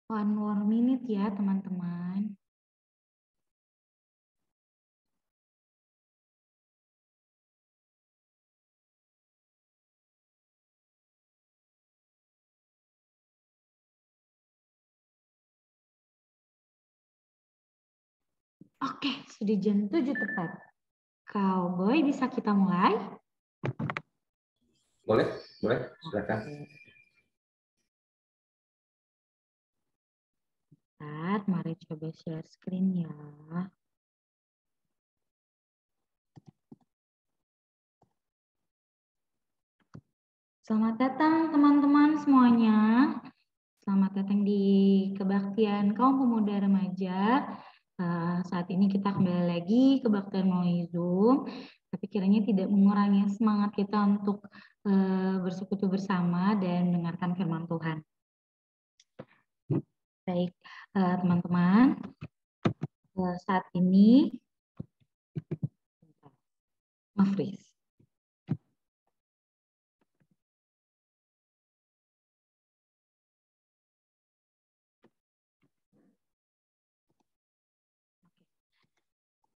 One more minute ya teman-teman. Oke, sudah jam 7 tepat. Cowboy, bisa kita mulai? Boleh, silakan. Bentar, mari coba share screen ya. Selamat datang teman-teman semuanya. Selamat datang di Kebaktian Kaum Pemuda Remaja. Saat ini kita kembali lagi Kebaktian melalui Zoom. Tapi kiranya tidak mengurangi semangat kita untuk bersekutu bersama dan mendengarkan firman Tuhan. Baik, teman-teman. Saat ini nge-freeze.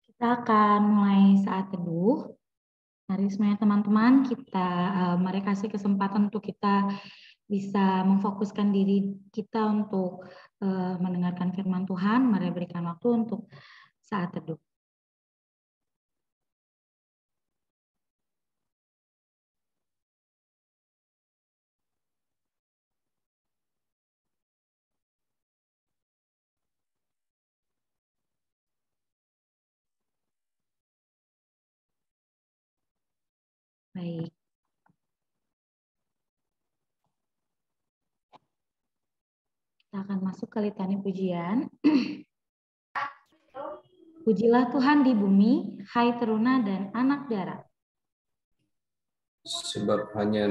Kita akan mulai saat teduh. Mari semuanya teman-teman, mari kasih kesempatan untuk kita bisa memfokuskan diri kita untuk mendengarkan firman Tuhan. Mari berikan waktu untuk saat teduh. Baik. Kita akan masuk ke litani pujian. Pujilah Tuhan di bumi, hai teruna dan anak darat. Sebab hanya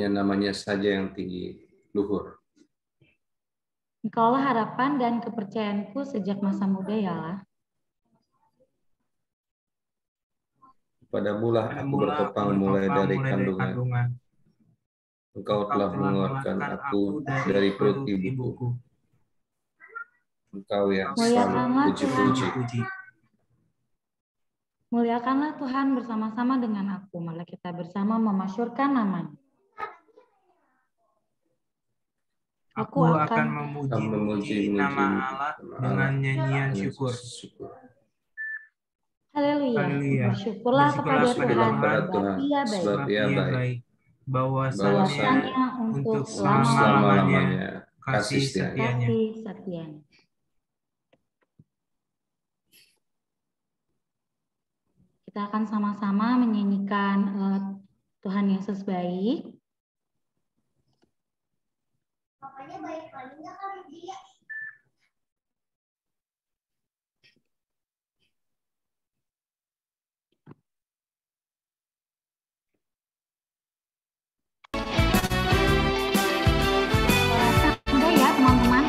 namanya saja yang tinggi luhur. Engkaulah harapan dan kepercayaanku sejak masa muda ya Allah. Padamulah aku bertopang mulai dari kandungan. Engkau telah mengeluarkan aku dari perut ibuku. Engkau yang selalu puji-puji. Muliakanlah Tuhan bersama-sama dengan aku. Mari kita bersama memasyurkan namanya. Aku akan memuji nama Allah dengan nyanyian syukur. Haleluya. Bersyukurlah kepada Tuhan, sebab Ia baik. Bahwasanya untuk selama-lamanya kasih setianya. Kita akan sama-sama menyanyikan Tuhan Yesus baik. Pokoknya baik lagi nggak kali dia. Ya teman-teman.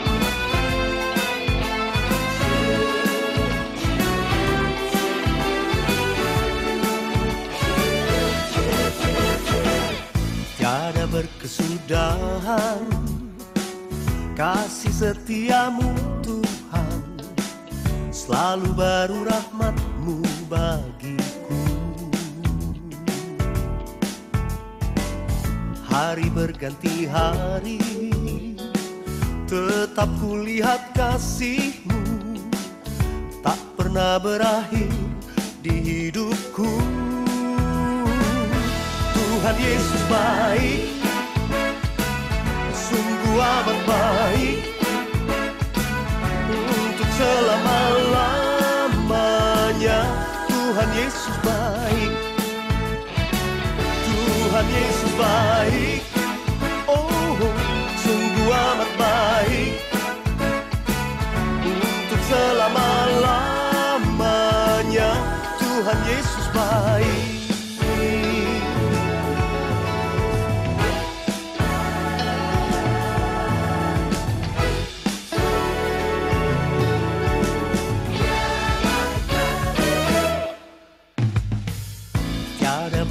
Tiada berkesudahan kasih setiamu Tuhan, selalu baru rahmat-Mu bagiku. Hari berganti hari, tetap kulihat kasih-Mu, tak pernah berakhir di hidupku. Tuhan Yesus baik, sungguh amat baik, untuk selama-lamanya. Tuhan Yesus baik, Tuhan Yesus baik, oh sungguh amat baik, untuk selama-lamanya. Tuhan Yesus baik.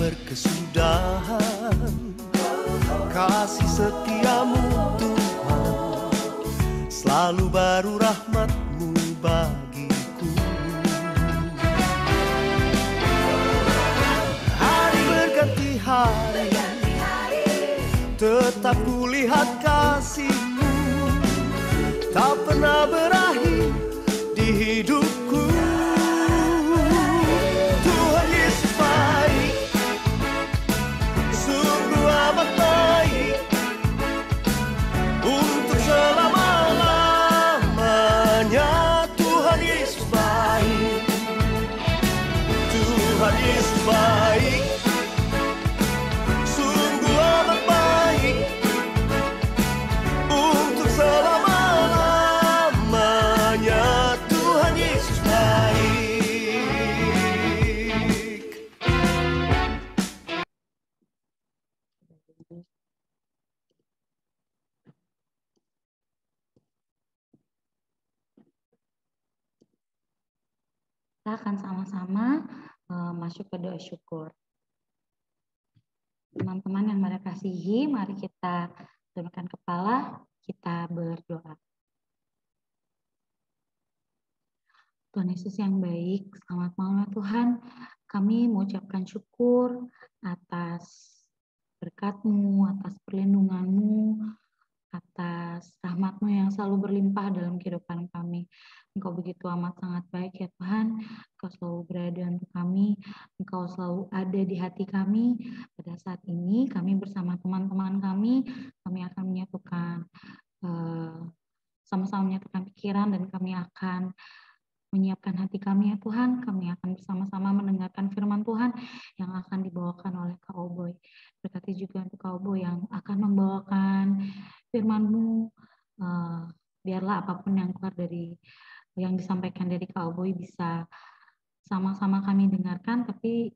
Berkesudahan kasih setiamu Tuhan, selalu baru rahmat-Mu bagiku. Hari berganti hari, tetap kulihat kasih-Mu, tak pernah berakhir di hidupku. Tuhan Yesus baik, sungguh amat baik, untuk selama-lamanya. Tuhan Yesus baik, Tuhan Yesus baik, sungguh amat baik, untuk selama-lamanya. Tuhan Yesus baik. Kita akan sama-sama masuk ke doa syukur. Teman-teman yang mereka kasihi, mari kita tundukkan kepala, kita berdoa. Tuhan Yesus yang baik, selamat malam ya Tuhan. Kami mengucapkan syukur atas berkat-Mu, atas perlindungan-Mu, atas rahmat-Mu yang selalu berlimpah dalam kehidupan kami. Engkau begitu amat sangat baik ya Tuhan. Engkau selalu berada untuk kami. Engkau selalu ada di hati kami. Pada saat ini kami bersama teman-teman kami akan menyatukan, sama-sama menyatukan pikiran, dan kami akan menyiapkan hati kami ya Tuhan. Kami akan bersama-sama mendengarkan firman Tuhan yang akan dibawakan oleh Kak Oboy. Berkati juga untuk Kak Oboy yang akan membawakan firman-Mu. Biarlah apapun yang keluar dari yang disampaikan dari Kak Oboy bisa sama-sama kami dengarkan, tapi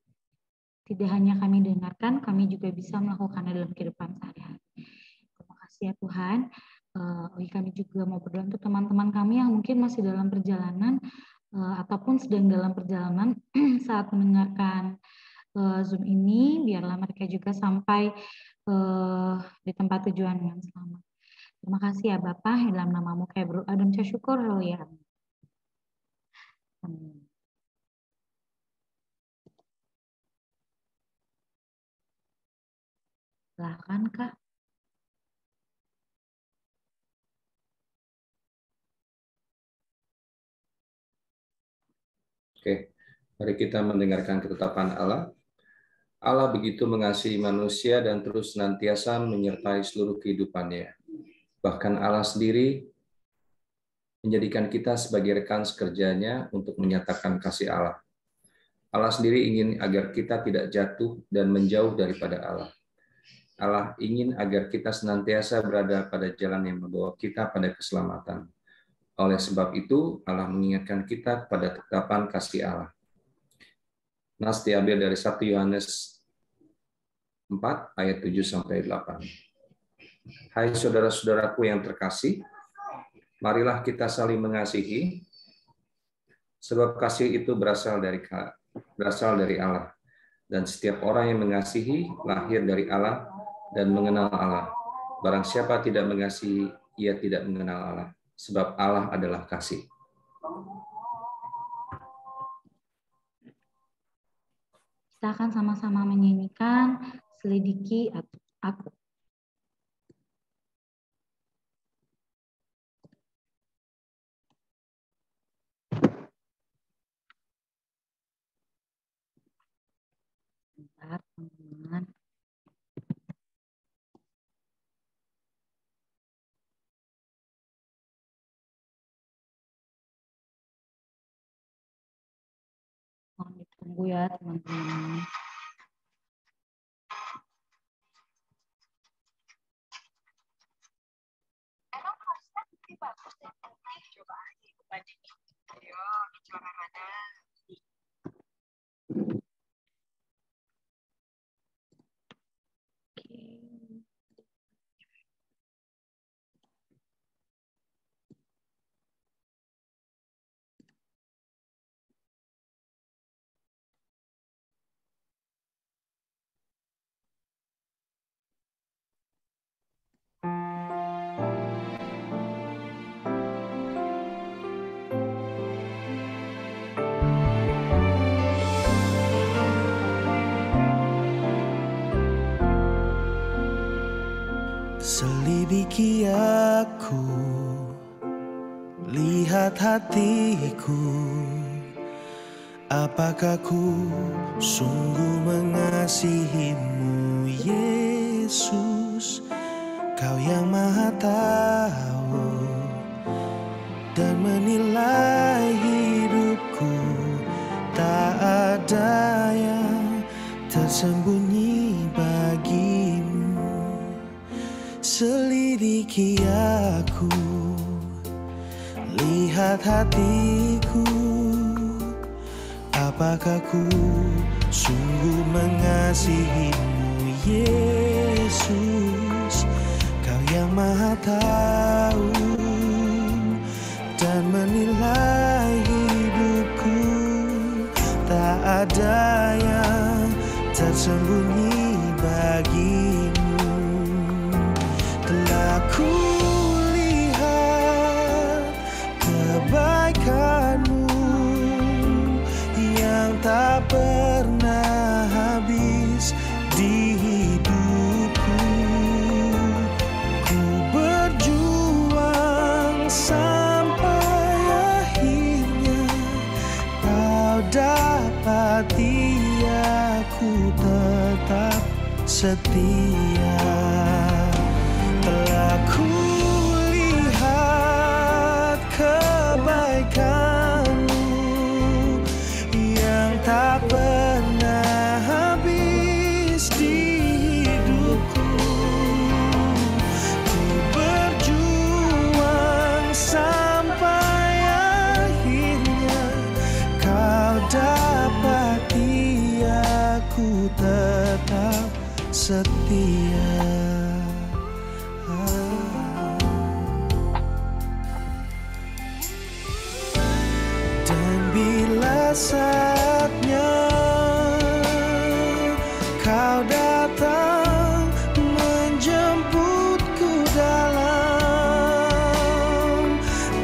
tidak hanya kami dengarkan, kami juga bisa melakukannya dalam kehidupan sehari-hari. Terima kasih ya Tuhan. Kami juga mau berdoa untuk teman-teman kami yang mungkin masih dalam perjalanan ataupun sedang dalam perjalanan saat mendengarkan Zoom ini. Biarlah mereka juga sampai di tempat tujuan dengan selamat. Terima kasih ya Bapak, dalam nama-Mu kami berdoa dan syukur. Haleluya. Amin. Silakan Kak. Oke, mari kita mendengarkan ketetapan Allah. Allah begitu mengasihi manusia dan terus senantiasa menyertai seluruh kehidupannya. Bahkan Allah sendiri menjadikan kita sebagai rekan sekerjanya untuk menyatakan kasih Allah. Allah sendiri ingin agar kita tidak jatuh dan menjauh daripada Allah. Allah ingin agar kita senantiasa berada pada jalan yang membawa kita pada keselamatan. Oleh sebab itu, Allah mengingatkan kita pada ketetapan kasih Allah. Nas diambil dari 1 Yohanes 4 ayat 7-8. Hai saudara-saudaraku yang terkasih, marilah kita saling mengasihi, sebab kasih itu berasal dari Allah. Dan setiap orang yang mengasihi lahir dari Allah dan mengenal Allah. Barang siapa tidak mengasihi, ia tidak mengenal Allah, sebab Allah adalah kasih. Kita akan sama-sama menyanyikan Selidiki Aku. Bentar, teman-teman. Mohon ditunggu ya teman-teman. Coba aja bandingin. Ayo, bicara mana? Selidiki aku, lihat hatiku, apakah ku sungguh mengasihimu, Yesus? Kau yang Maha Tahu dan menilai hidupku, tak ada yang tersembunyi bagimu. Selidiki aku, lihat hatiku, apakah ku sungguh mengasihimu, Yesus? Kau yang Maha Tahu dan menilai hidupku, tak ada yang tersembunyi bagimu. Telah ku lihat kebaikanmu yang tak pernah habis di hidupku. Ku berjuang sampai akhirnya kau dapati aku tetap setia. Telah ku lihat kebaikanmu yang tak pernah habis di hidupku. Ku berjuang sampai akhirnya kau dapati aku tetap setia. Dan bila saatnya kau datang menjemputku dalam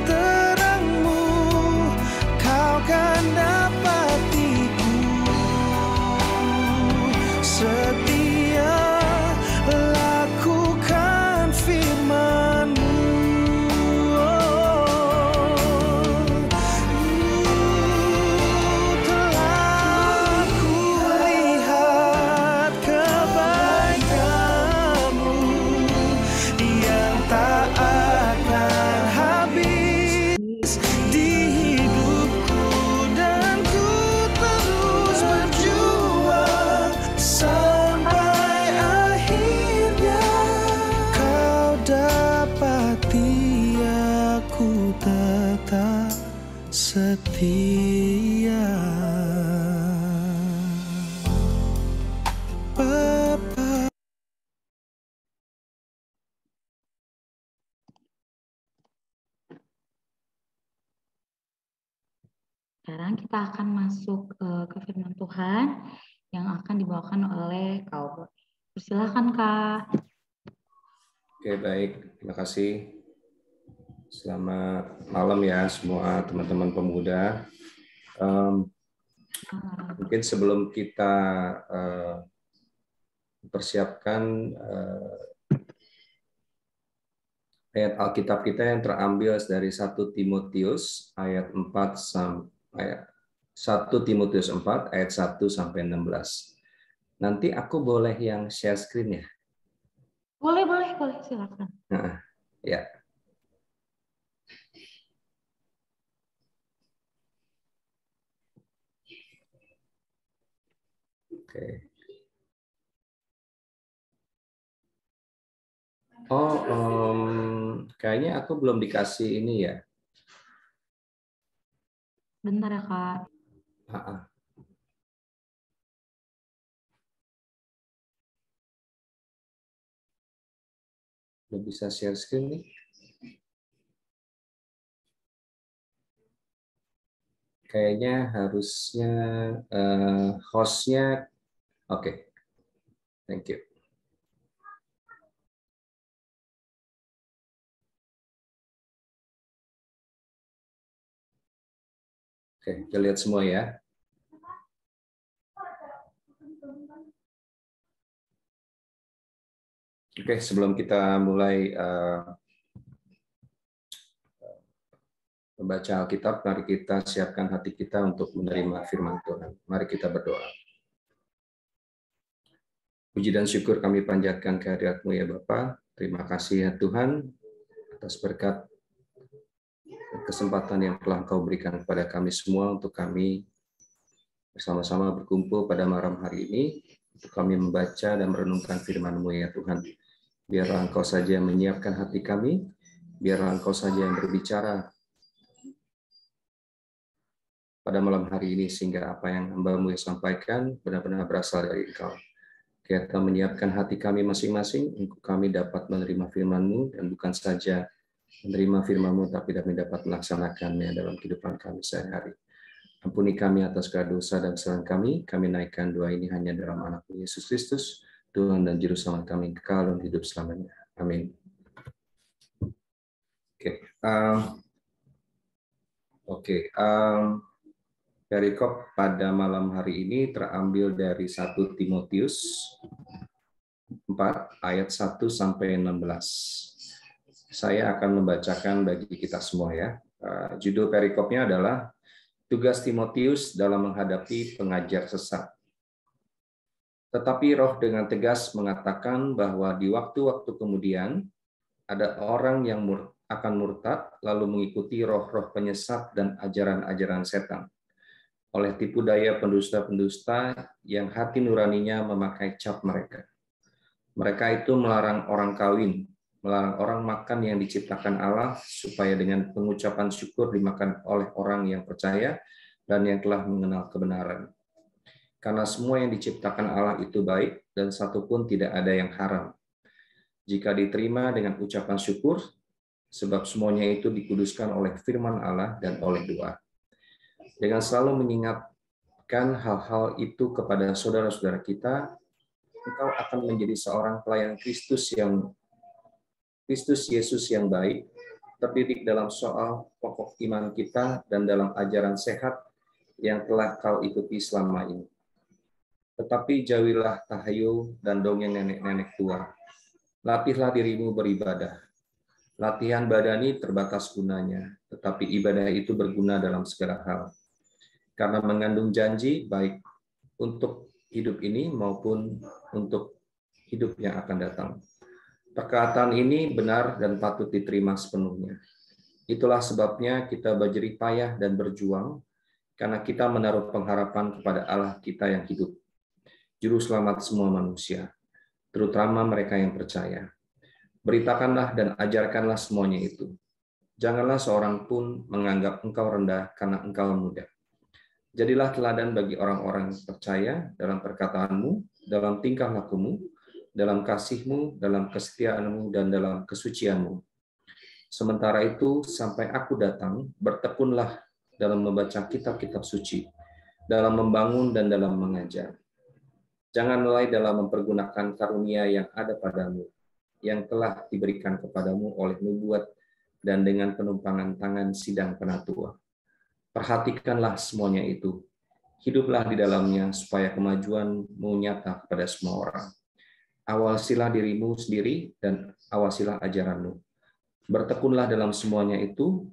terangmu, kau kan dapatiku setia lakukan firman-Mu. Telah ku lihat kebaikan-Mu yang tak akan habis di hidupku, dan ku terus berjuang sampai akhirnya kau dapati aku tetap setia. Bapa. Sekarang kita akan masuk ke firman Tuhan yang akan dibawakan oleh Kak Boy. Persilahkan Kak. Oke, baik. Terima kasih. Selamat malam ya semua teman-teman pemuda. Mungkin sebelum kita persiapkan ayat Alkitab kita yang terambil dari 1 Timotius ayat 4 sampai 1 Timotius 4 ayat 1 sampai 16. Nanti aku boleh yang share screen ya? Boleh, silakan. Nah, ya. Oke. Kayaknya aku belum dikasih ini ya. Bentar ya Kak. Belum bisa share screen nih. Kayaknya harusnya hostnya. Oke. Thank you. Oke, kita lihat semua ya. Oke, sebelum kita mulai membaca Alkitab, mari kita siapkan hati kita untuk menerima firman Tuhan. Mari kita berdoa. Puji dan syukur kami panjatkan kehadirat-Mu ya Bapa. Terima kasih ya Tuhan atas berkat kesempatan yang telah Engkau berikan kepada kami semua untuk kami bersama-sama berkumpul pada malam hari ini untuk kami membaca dan merenungkan firman-Mu ya Tuhan. Biarlah Engkau saja yang menyiapkan hati kami, biarlah Engkau saja yang berbicara pada malam hari ini, sehingga apa yang hamba-Mu sampaikan benar-benar berasal dari Engkau. Kita menyiapkan hati kami masing-masing untuk kami dapat menerima firman-Mu, dan bukan saja menerima firman-Mu, tapi kami dapat melaksanakannya dalam kehidupan kami sehari-hari. Ampuni kami atas segala dosa dan kesalahan kami naikkan doa ini hanya dalam anak-Mu Yesus Kristus, Tuhan dan Juru Selamat kami, kekal dan hidup selamanya. Amin. Oke. Perikop pada malam hari ini terambil dari 1 Timotius 4 ayat 1 sampai 16. Saya akan membacakan bagi kita semua ya. Judul perikopnya adalah Tugas Timotius dalam menghadapi pengajar sesat. Tetapi Roh dengan tegas mengatakan bahwa di waktu-waktu kemudian ada orang yang akan murtad lalu mengikuti roh-roh penyesat dan ajaran-ajaran setan. Oleh tipu daya pendusta-pendusta yang hati nuraninya memakai cap mereka. Mereka itu melarang orang kawin, melarang orang makan yang diciptakan Allah, supaya dengan pengucapan syukur dimakan oleh orang yang percaya dan yang telah mengenal kebenaran. Karena semua yang diciptakan Allah itu baik, dan satu pun tidak ada yang haram. Jika diterima dengan ucapan syukur, sebab semuanya itu dikuduskan oleh firman Allah dan oleh doa. Dengan selalu mengingatkan hal-hal itu kepada saudara-saudara kita, engkau akan menjadi seorang pelayan Kristus Yesus yang baik, terdidik dalam soal pokok iman kita dan dalam ajaran sehat yang telah kau ikuti selama ini. Tetapi jauhilah tahayul dan dongeng nenek-nenek tua. Latihlah dirimu beribadah. Latihan badani terbatas gunanya, tetapi ibadah itu berguna dalam segala hal. Karena mengandung janji baik untuk hidup ini maupun untuk hidup yang akan datang. Perkataan ini benar dan patut diterima sepenuhnya. Itulah sebabnya kita berjerih payah dan berjuang, karena kita menaruh pengharapan kepada Allah kita yang hidup, Juru Selamat semua manusia, terutama mereka yang percaya. Beritakanlah dan ajarkanlah semuanya itu. Janganlah seorang pun menganggap engkau rendah karena engkau muda. Jadilah teladan bagi orang-orang yang percaya dalam perkataanmu, dalam tingkah lakumu, dalam kasihmu, dalam kesetiaanmu, dan dalam kesucianmu. Sementara itu, sampai aku datang, bertekunlah dalam membaca kitab-kitab suci, dalam membangun dan dalam mengajar. Jangan lalai dalam mempergunakan karunia yang ada padamu, yang telah diberikan kepadamu oleh nubuat dan dengan penumpangan tangan sidang penatua. Perhatikanlah semuanya itu. Hiduplah di dalamnya supaya kemajuanmu nyata kepada semua orang. Awasilah dirimu sendiri dan awasilah ajaranmu. Bertekunlah dalam semuanya itu,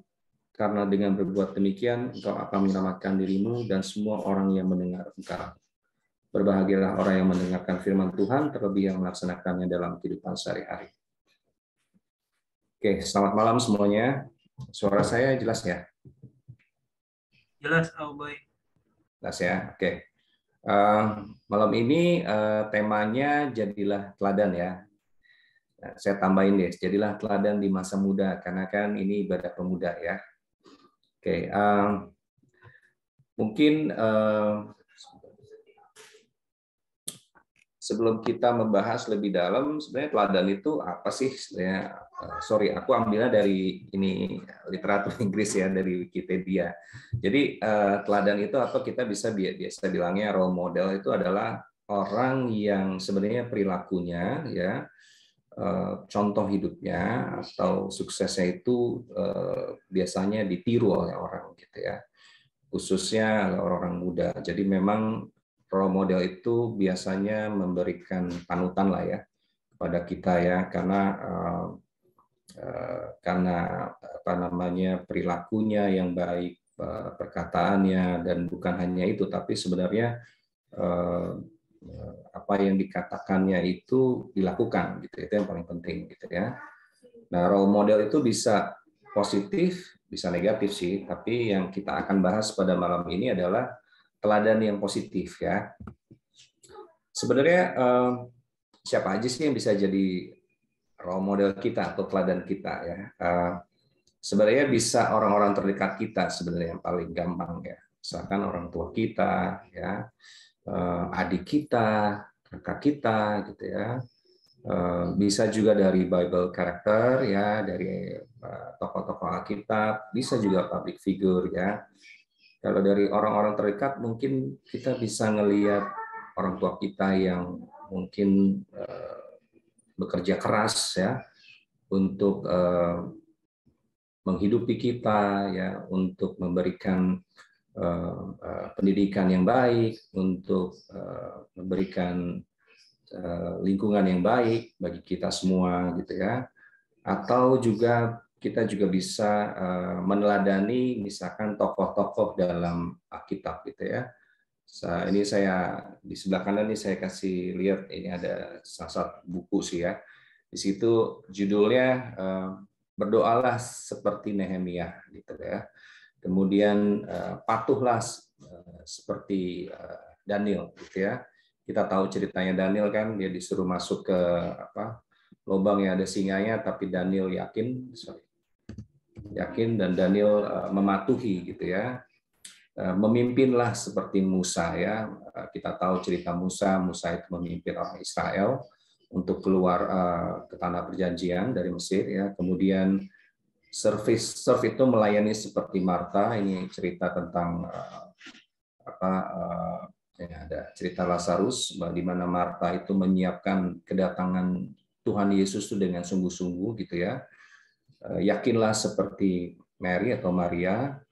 karena dengan berbuat demikian engkau akan menyelamatkan dirimu dan semua orang yang mendengar engkau. Berbahagialah orang yang mendengarkan firman Tuhan, terlebih yang melaksanakannya dalam kehidupan sehari-hari. Oke, selamat malam semuanya. Suara saya jelas ya? Jelas, Boy. Jelas ya, oke. Malam ini temanya jadilah teladan ya. Nah, saya tambahin deh, jadilah teladan di masa muda, karena kan ini ibadah pemuda ya. Oke, mungkin sebelum kita membahas lebih dalam, sebenarnya teladan itu apa sih? Sebenarnya, sorry, aku ambilnya dari ini literatur Inggris ya, dari Wikipedia. Jadi teladan itu apa, kita biasa bilangnya role model itu adalah orang yang sebenarnya perilakunya ya, contoh hidupnya atau suksesnya itu biasanya ditiru oleh orang gitu ya, khususnya orang-orang muda. Jadi memang role model itu biasanya memberikan panutan lah ya pada kita ya, karena apa namanya perilakunya yang baik, perkataannya, dan bukan hanya itu, tapi sebenarnya apa yang dikatakannya itu dilakukan gitu, itu yang paling penting gitu ya. Nah, role model itu bisa positif, bisa negatif sih, tapi yang kita akan bahas pada malam ini adalah teladan yang positif ya. Sebenarnya siapa aja sih yang bisa jadi role model kita atau teladan kita ya? Sebenarnya bisa orang-orang terdekat kita sebenarnya yang paling gampang ya. Misalkan orang tua kita ya, adik kita, kakak kita gitu ya. Bisa juga dari Bible character ya, dari tokoh-tokoh Alkitab, bisa juga public figure ya. Kalau dari orang-orang terdekat mungkin kita bisa ngelihat orang tua kita yang mungkin bekerja keras ya untuk menghidupi kita ya, untuk memberikan pendidikan yang baik, untuk memberikan lingkungan yang baik bagi kita semua gitu ya. Atau juga kita juga bisa meneladani misalkan tokoh-tokoh dalam Alkitab gitu ya. Ini saya di sebelah kanan ini saya kasih lihat, ini ada salah satu buku sih ya. Di situ judulnya berdoalah seperti Nehemia gitu ya. Kemudian patuhlah seperti Daniel gitu ya. Kita tahu ceritanya Daniel kan, dia disuruh masuk ke lubang yang ada singanya, tapi Daniel yakin dan Daniel mematuhi gitu ya. Memimpinlah seperti Musa ya. Kita tahu cerita Musa itu memimpin orang Israel untuk keluar ke tanah perjanjian dari Mesir ya. Kemudian serve itu melayani seperti Marta. Ini cerita tentang ada cerita Lazarus di mana Marta itu menyiapkan kedatangan Tuhan Yesus itu dengan sungguh-sungguh gitu ya. Yakinlah seperti Mary atau Maria,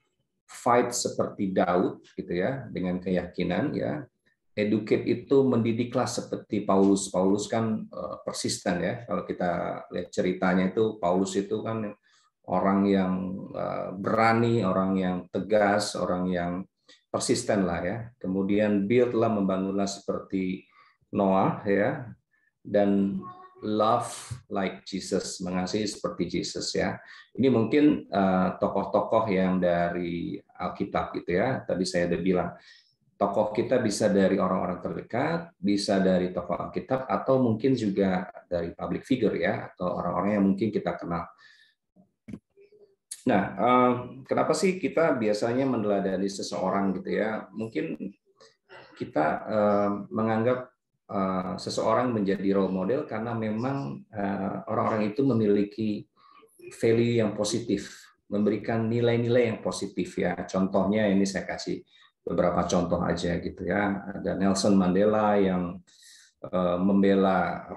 fight seperti Daud gitu ya, dengan keyakinan ya. Educate itu mendidiklah seperti Paulus. Paulus kan persisten ya. Kalau kita lihat ceritanya itu, Paulus itu kan orang yang berani, orang yang tegas, orang yang persisten lah ya. Kemudian build-lah, membangunlah seperti Noah ya. Dan love like Jesus, mengasihi seperti Jesus ya. Ini mungkin tokoh-tokoh yang dari Alkitab gitu ya. Tadi saya udah bilang, tokoh kita bisa dari orang-orang terdekat, bisa dari tokoh Alkitab, atau mungkin juga dari public figure ya, atau orang-orang yang mungkin kita kenal. Nah, kenapa sih kita biasanya meneladani seseorang gitu ya? Mungkin kita menganggap seseorang menjadi role model karena memang orang-orang itu memiliki value yang positif, memberikan nilai-nilai yang positif ya. Contohnya ini saya kasih beberapa contoh aja gitu ya. Ada Nelson Mandela yang membela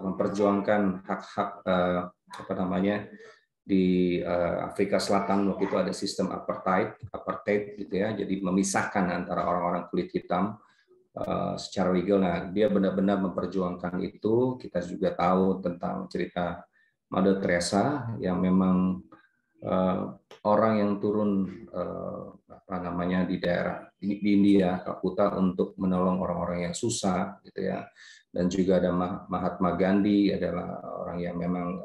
memperjuangkan hak-hak di Afrika Selatan. Waktu itu ada sistem apartheid gitu ya. Jadi memisahkan antara orang-orang kulit hitam secara legal. Nah, dia benar-benar memperjuangkan itu. Kita juga tahu tentang cerita Mother Teresa yang memang orang yang turun di daerah di India, Calcutta, untuk menolong orang-orang yang susah gitu ya. Dan juga ada Mahatma Gandhi, adalah orang yang memang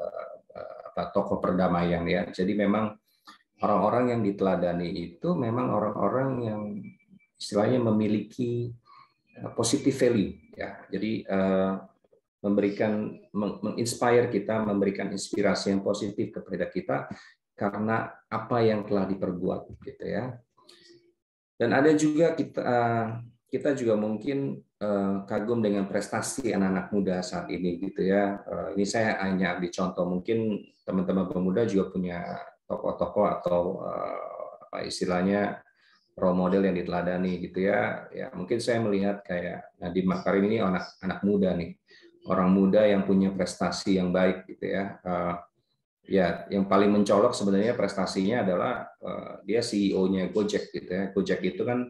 tokoh perdamaian ya. Jadi memang orang-orang yang diteladani itu memang orang-orang yang istilahnya memiliki positive value ya. Jadi menginspire kita, memberikan inspirasi yang positif kepada kita karena apa yang telah diperbuat gitu ya. Dan ada juga kita juga mungkin kagum dengan prestasi anak-anak muda saat ini gitu ya. Ini saya hanya ambil contoh, mungkin teman-teman pemuda juga punya tokoh-tokoh atau istilahnya role model yang diteladani gitu ya. Ya mungkin saya melihat kayak Nadiem Makarim ini anak muda nih, orang muda yang punya prestasi yang baik gitu ya. Ya, yang paling mencolok sebenarnya prestasinya adalah dia CEO-nya Gojek gitu ya. Gojek itu kan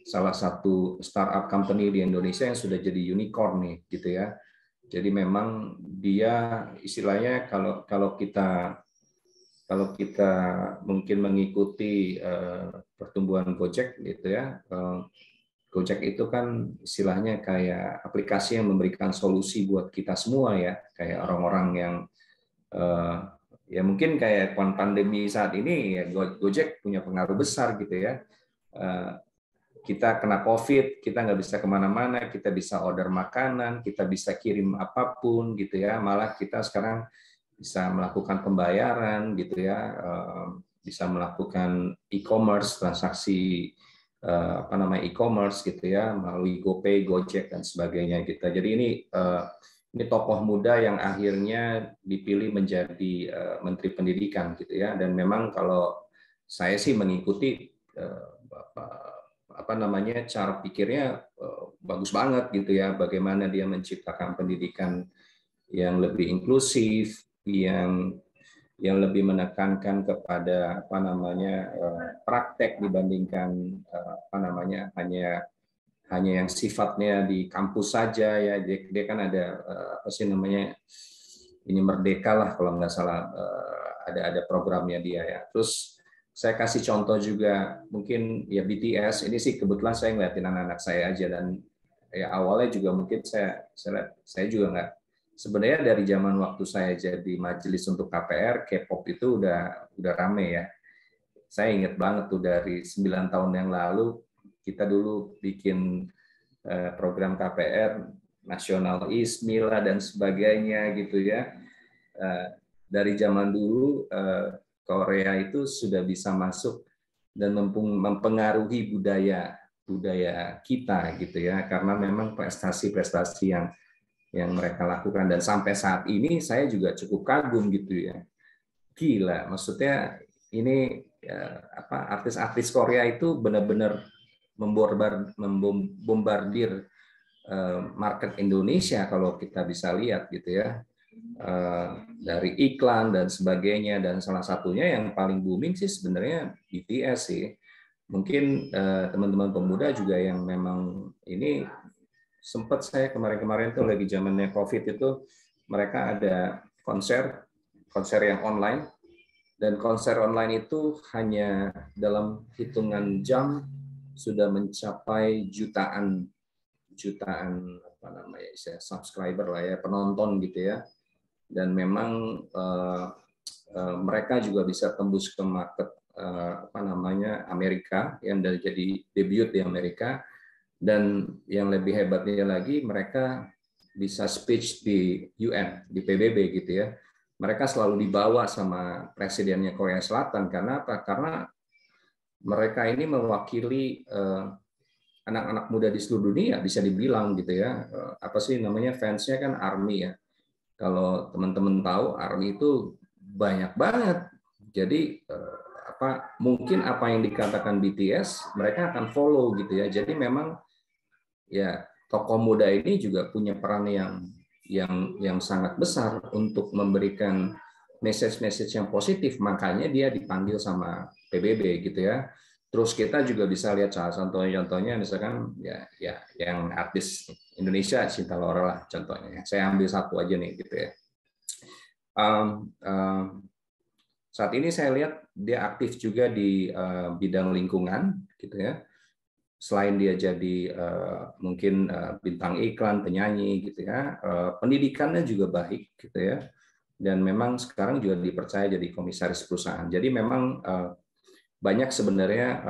salah satu startup company di Indonesia yang sudah jadi unicorn nih gitu ya. Jadi memang dia istilahnya kalau kita mungkin mengikuti pertumbuhan Gojek gitu ya, Gojek itu kan istilahnya kayak aplikasi yang memberikan solusi buat kita semua ya, kayak orang-orang yang ya mungkin kayak pandemi saat ini ya, Gojek punya pengaruh besar gitu ya. Kita kena COVID, kita nggak bisa kemana-mana, kita bisa order makanan, kita bisa kirim apapun gitu ya, malah kita sekarang bisa melakukan pembayaran gitu ya, bisa melakukan e-commerce, transaksi e-commerce gitu ya, melalui GoPay, Gojek dan sebagainya gitu. Jadi ini tokoh muda yang akhirnya dipilih menjadi Menteri Pendidikan gitu ya, dan memang kalau saya sih mengikuti cara pikirnya bagus banget gitu ya, bagaimana dia menciptakan pendidikan yang lebih inklusif, yang lebih menekankan kepada praktek dibandingkan hanya yang sifatnya di kampus saja ya. Dia kan ada ini Merdeka lah kalau nggak salah, ada programnya dia ya. Terus saya kasih contoh juga, mungkin ya BTS, ini sih kebetulan saya ngeliatin anak-anak saya aja, dan ya awalnya juga mungkin saya juga nggak, sebenarnya dari zaman waktu saya jadi majelis untuk KPR, K-pop itu udah rame ya. Saya ingat banget tuh dari 9 tahun yang lalu, kita dulu bikin program KPR, Nasional Ismila dan sebagainya gitu ya. Dari zaman dulu, Korea itu sudah bisa masuk dan mempengaruhi budaya kita gitu ya, karena memang prestasi-prestasi yang mereka lakukan, dan sampai saat ini saya juga cukup kagum gitu ya. Gila, maksudnya ini artis-artis Korea itu benar-benar membombardir market Indonesia kalau kita bisa lihat gitu ya. Dari iklan dan sebagainya, dan salah satunya yang paling booming sih sebenarnya BTS sih. Mungkin teman-teman pemuda juga yang memang ini, sempat saya kemarin-kemarin tuh lagi zamannya COVID itu, mereka ada konser yang online, dan konser online itu hanya dalam hitungan jam sudah mencapai jutaan subscriber lah ya, penonton gitu ya. Dan memang mereka juga bisa tembus ke market Amerika, yang jadi debut di Amerika, dan yang lebih hebatnya lagi mereka bisa speech di UN, di PBB gitu ya. Mereka selalu dibawa sama presidennya Korea Selatan. Karena apa? Karena mereka ini mewakili anak-anak muda di seluruh dunia, bisa dibilang gitu ya. Fansnya kan ARMY ya. Kalau teman-teman tahu, ARMY itu banyak banget. Jadi mungkin apa yang dikatakan BTS, mereka akan follow gitu ya. Jadi memang ya tokoh muda ini juga punya peran yang sangat besar untuk memberikan message yang positif. Makanya dia dipanggil sama PBB gitu ya. Terus kita juga bisa lihat salah contohnya misalkan ya yang artis Indonesia, Cinta Laura lah contohnya. Saya ambil satu aja nih gitu ya. Saat ini saya lihat dia aktif juga di bidang lingkungan gitu ya. Selain dia jadi mungkin bintang iklan, penyanyi gitu ya, pendidikannya juga baik gitu ya. Dan memang sekarang juga dipercaya jadi komisaris perusahaan. Jadi memang banyak sebenarnya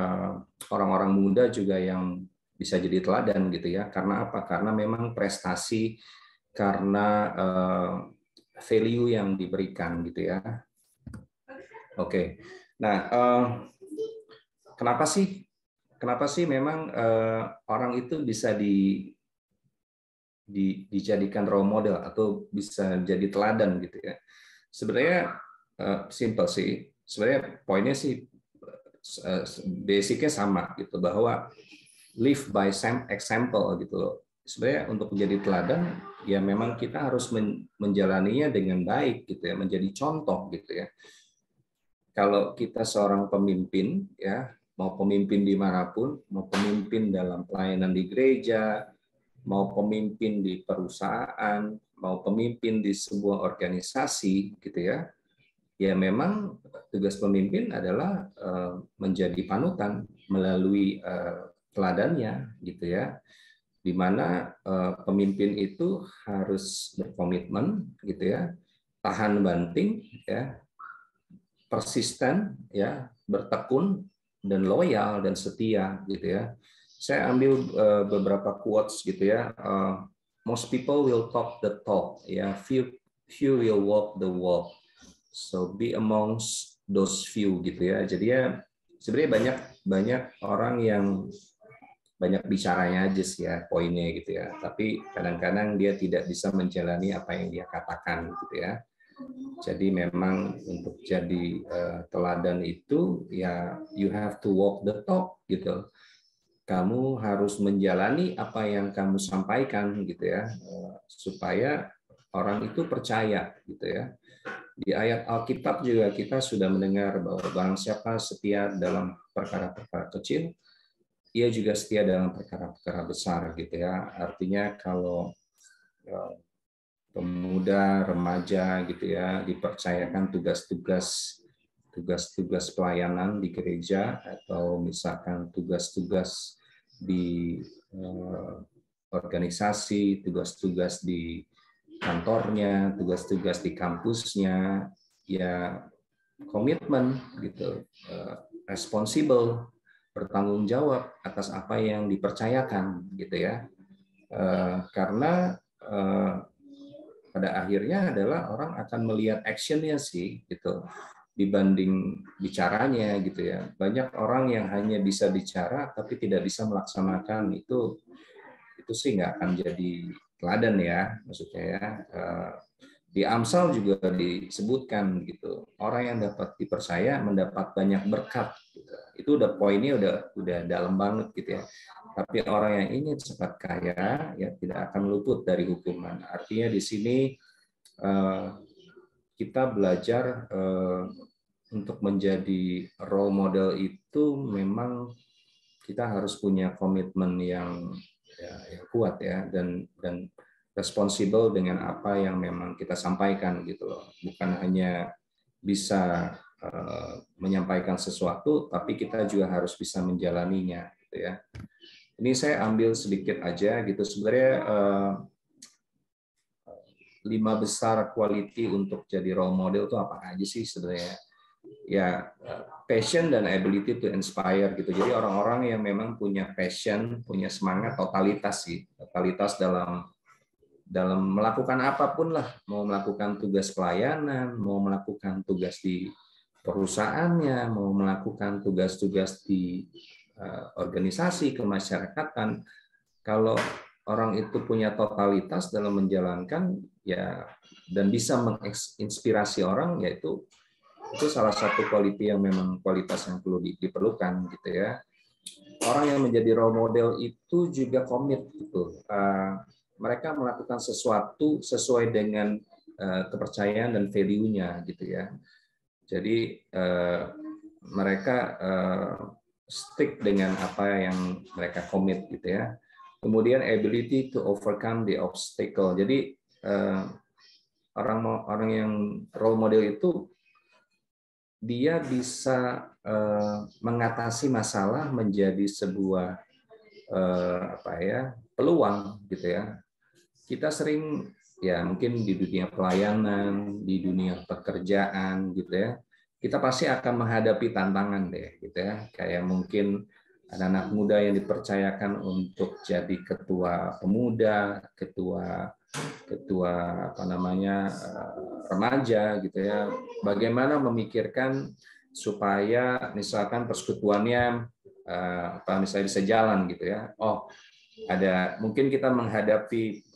orang-orang muda juga yang bisa jadi teladan gitu ya. Karena apa? Karena memang prestasi, karena value yang diberikan gitu ya. Oke. Nah, kenapa sih memang orang itu bisa dijadikan role model atau bisa jadi teladan gitu ya? Sebenarnya simple sih. Sebenarnya poinnya sih basicnya sama gitu, bahwa live by example gitu loh. Sebenarnya untuk menjadi teladan ya memang kita harus menjalaninya dengan baik gitu ya, menjadi contoh gitu ya. Kalau kita seorang pemimpin ya, mau pemimpin dimanapun, mau pemimpin dalam pelayanan di gereja, mau pemimpin di perusahaan, mau pemimpin di sebuah organisasi, gitu ya. Ya memang tugas pemimpin adalah menjadi panutan melalui teladannya, gitu ya. Di mana pemimpin itu harus berkomitmen, gitu ya, tahan banting, ya, persisten, ya, bertekun dan loyal dan setia, gitu ya. Saya ambil beberapa quotes, gitu ya. Most people will talk the talk, ya. Few will walk the walk. So be amongst those few, gitu ya. Jadi ya sebenarnya banyak orang yang banyak bicaranya aja sih ya, poinnya, gitu ya. Tapi kadang-kadang dia tidak bisa menjalani apa yang dia katakan, gitu ya. Jadi memang untuk jadi teladan itu ya you have to walk the talk, gitu. Kamu harus menjalani apa yang kamu sampaikan, gitu ya, supaya orang itu percaya, gitu ya. Di ayat Alkitab juga kita sudah mendengar bahwa barang siapa setia dalam perkara-perkara kecil, ia juga setia dalam perkara-perkara besar, gitu ya. Artinya kalau pemuda, remaja, gitu ya, dipercayakan tugas-tugas pelayanan di gereja, atau misalkan tugas-tugas di organisasi, tugas-tugas di kantornya, tugas-tugas di kampusnya, ya komitmen, gitu, responsible, bertanggung jawab atas apa yang dipercayakan, gitu ya. Karena pada akhirnya adalah orang akan melihat actionnya sih, gitu, dibanding bicaranya, gitu ya. Banyak orang yang hanya bisa bicara tapi tidak bisa melaksanakan, itu sih nggak akan jadi teladan ya, maksudnya ya. Di Amsal juga disebutkan, gitu, orang yang dapat dipercaya mendapat banyak berkat, gitu. Itu udah poinnya udah dalam banget, gitu ya. Tapi orang yang ingin cepat kaya ya tidak akan luput dari hukuman. Artinya di sini kita belajar untuk menjadi role model itu memang kita harus punya komitmen yang kuat ya, dan responsible dengan apa yang memang kita sampaikan, gitu loh. Bukan hanya bisa menyampaikan sesuatu, tapi kita juga harus bisa menjalaninya, gitu ya. Ini saya ambil sedikit aja, gitu. Sebenarnya 5 besar quality untuk jadi role model itu apa aja sih sebenarnya? Ya, passion dan ability to inspire, gitu. Jadi orang-orang yang memang punya passion, punya semangat, totalitas sih, totalitas dalam melakukan apapun lah, mau melakukan tugas pelayanan, mau melakukan tugas di perusahaannya, mau melakukan tugas-tugas di organisasi kemasyarakatan. Kalau orang itu punya totalitas dalam menjalankan ya, dan bisa menginspirasi orang, yaitu salah satu quality yang memang kualitas yang perlu diperlukan, gitu ya. Orang yang menjadi role model itu juga komit, gitu. Mereka melakukan sesuatu sesuai dengan kepercayaan dan value-nya, gitu ya. Jadi mereka stick dengan apa yang mereka komit, gitu ya. Kemudian ability to overcome the obstacle. Jadi orang yang role model itu dia bisa mengatasi masalah menjadi sebuah peluang, gitu ya. Kita sering ya mungkin di dunia pelayanan, di dunia pekerjaan, gitu ya, kita pasti akan menghadapi tantangan deh, gitu ya. Kayak mungkin anak-anak muda yang dipercayakan untuk jadi ketua pemuda, ketua remaja, gitu ya. Bagaimana memikirkan supaya misalkan persekutuannya misalnya bisa jalan, gitu ya. Mungkin kita menghadapi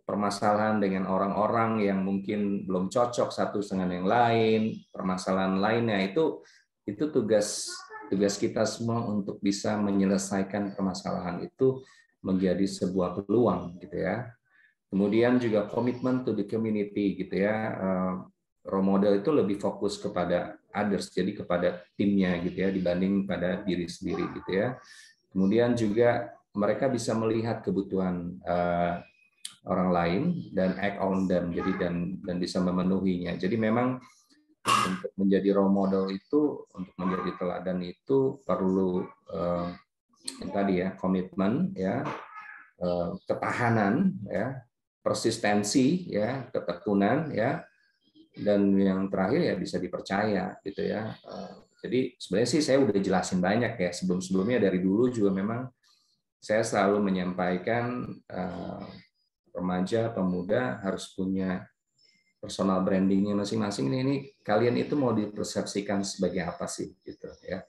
permasalahan dengan orang-orang yang mungkin belum cocok satu dengan yang lain, permasalahan lainnya, itu tugas kita semua untuk bisa menyelesaikan permasalahan itu menjadi sebuah peluang, gitu ya. Kemudian juga komitmen to the community, gitu ya. Role model itu lebih fokus kepada others, jadi kepada timnya, gitu ya, dibanding pada diri sendiri, gitu ya. Kemudian juga mereka bisa melihat kebutuhan orang lain dan act on them, jadi dan bisa memenuhinya. Jadi memang untuk menjadi role model itu, untuk menjadi teladan itu perlu tadi ya, komitmen ya, ketahanan ya, persistensi ya, ketekunan ya, dan yang terakhir ya bisa dipercaya gitu ya. Jadi sebenarnya sih saya udah jelasin banyak ya, sebelumnya dari dulu juga memang saya selalu menyampaikan remaja, pemuda harus punya personal brandingnya masing-masing. Ini kalian itu mau dipersepsikan sebagai apa sih gitu ya.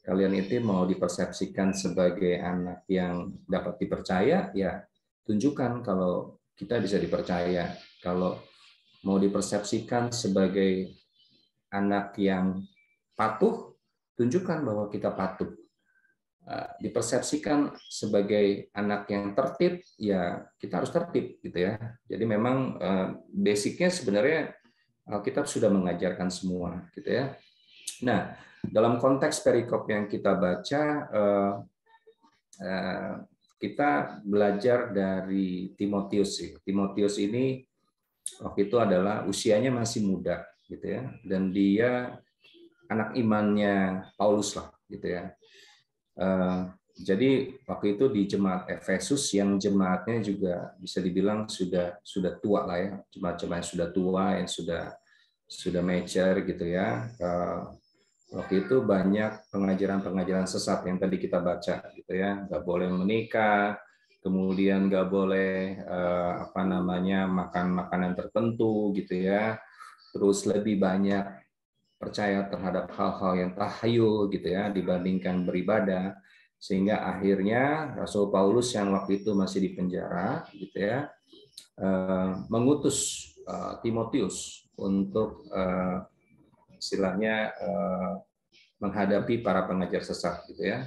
Kalian itu mau dipersepsikan sebagai anak yang dapat dipercaya, ya tunjukkan kalau kita bisa dipercaya. Kalau mau dipersepsikan sebagai anak yang patuh, tunjukkan bahwa kita patuh. Dipersepsikan sebagai anak yang tertib, ya kita harus tertib gitu ya. Jadi memang basicnya sebenarnya Alkitab sudah mengajarkan semua gitu ya. Nah, dalam konteks perikop yang kita baca, kita belajar dari Timotius. Timotius ini waktu itu adalah usianya masih muda gitu ya, dan dia anak imannya Paulus lah gitu ya. Jadi waktu itu di jemaat Efesus, yang jemaatnya juga bisa dibilang sudah tua lah ya, jemaat-jemaat yang sudah tua, yang sudah mature gitu ya. Waktu itu banyak pengajaran sesat yang tadi kita baca gitu ya, nggak boleh menikah, kemudian nggak boleh makan makanan tertentu gitu ya, terus lebih banyak percaya terhadap hal-hal yang tahayul gitu ya dibandingkan beribadah, sehingga akhirnya Rasul Paulus yang waktu itu masih di penjara gitu ya, mengutus Timotius untuk istilahnya menghadapi para pengajar sesat gitu ya.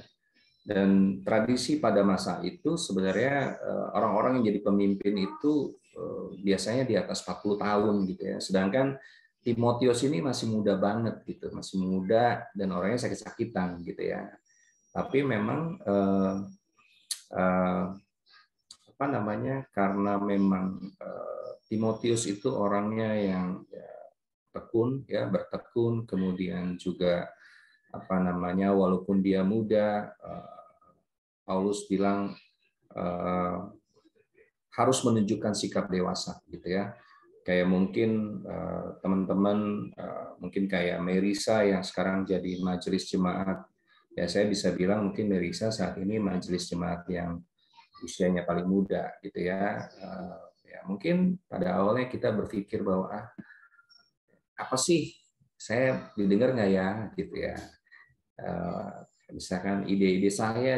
Dan tradisi pada masa itu sebenarnya orang-orang yang jadi pemimpin itu biasanya di atas 40 tahun gitu ya, sedangkan Timotius ini masih muda banget gitu, masih muda dan orangnya sakit-sakitan gitu ya. Tapi memang karena memang Timotius itu orangnya yang tekun ya, bertekun, kemudian juga walaupun dia muda, Paulus bilang harus menunjukkan sikap dewasa gitu ya. Kayak mungkin teman-teman mungkin kayak Merisa yang sekarang jadi majelis jemaat, ya saya bisa bilang mungkin Merisa saat ini majelis jemaat yang usianya paling muda gitu ya. Ya mungkin pada awalnya kita berpikir bahwa apa sih, saya didengar nggak ya gitu ya. Misalkan ide-ide saya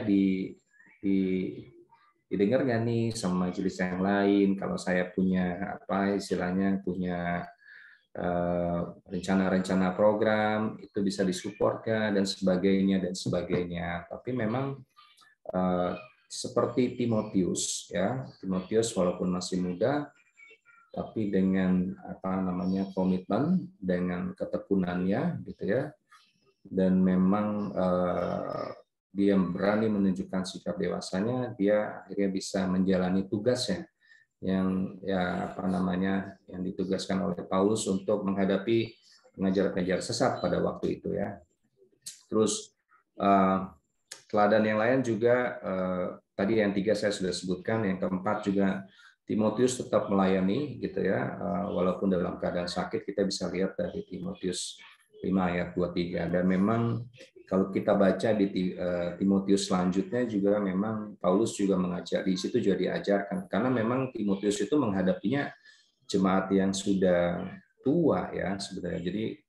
didengar nggak nih sama majelis yang lain, kalau saya punya punya rencana-rencana program itu bisa disupport dan sebagainya. Tapi memang seperti Timotius ya, Timotius walaupun masih muda tapi dengan komitmen, dengan ketekunannya gitu ya, dan memang dia berani menunjukkan sikap dewasanya, dia akhirnya bisa menjalani tugasnya yang yang ditugaskan oleh Paulus untuk menghadapi pengajar-pengajar sesat pada waktu itu ya. Terus teladan yang lain juga tadi yang 3 saya sudah sebutkan, yang keempat juga Timotius tetap melayani gitu ya, walaupun dalam keadaan sakit. Kita bisa lihat dari Timotius 5 ayat 23, dan memang kalau kita baca di Timotius selanjutnya juga memang Paulus juga mengajak, di situ juga diajarkan, karena memang Timotius itu menghadapinya jemaat yang sudah tua ya sebenarnya. Jadi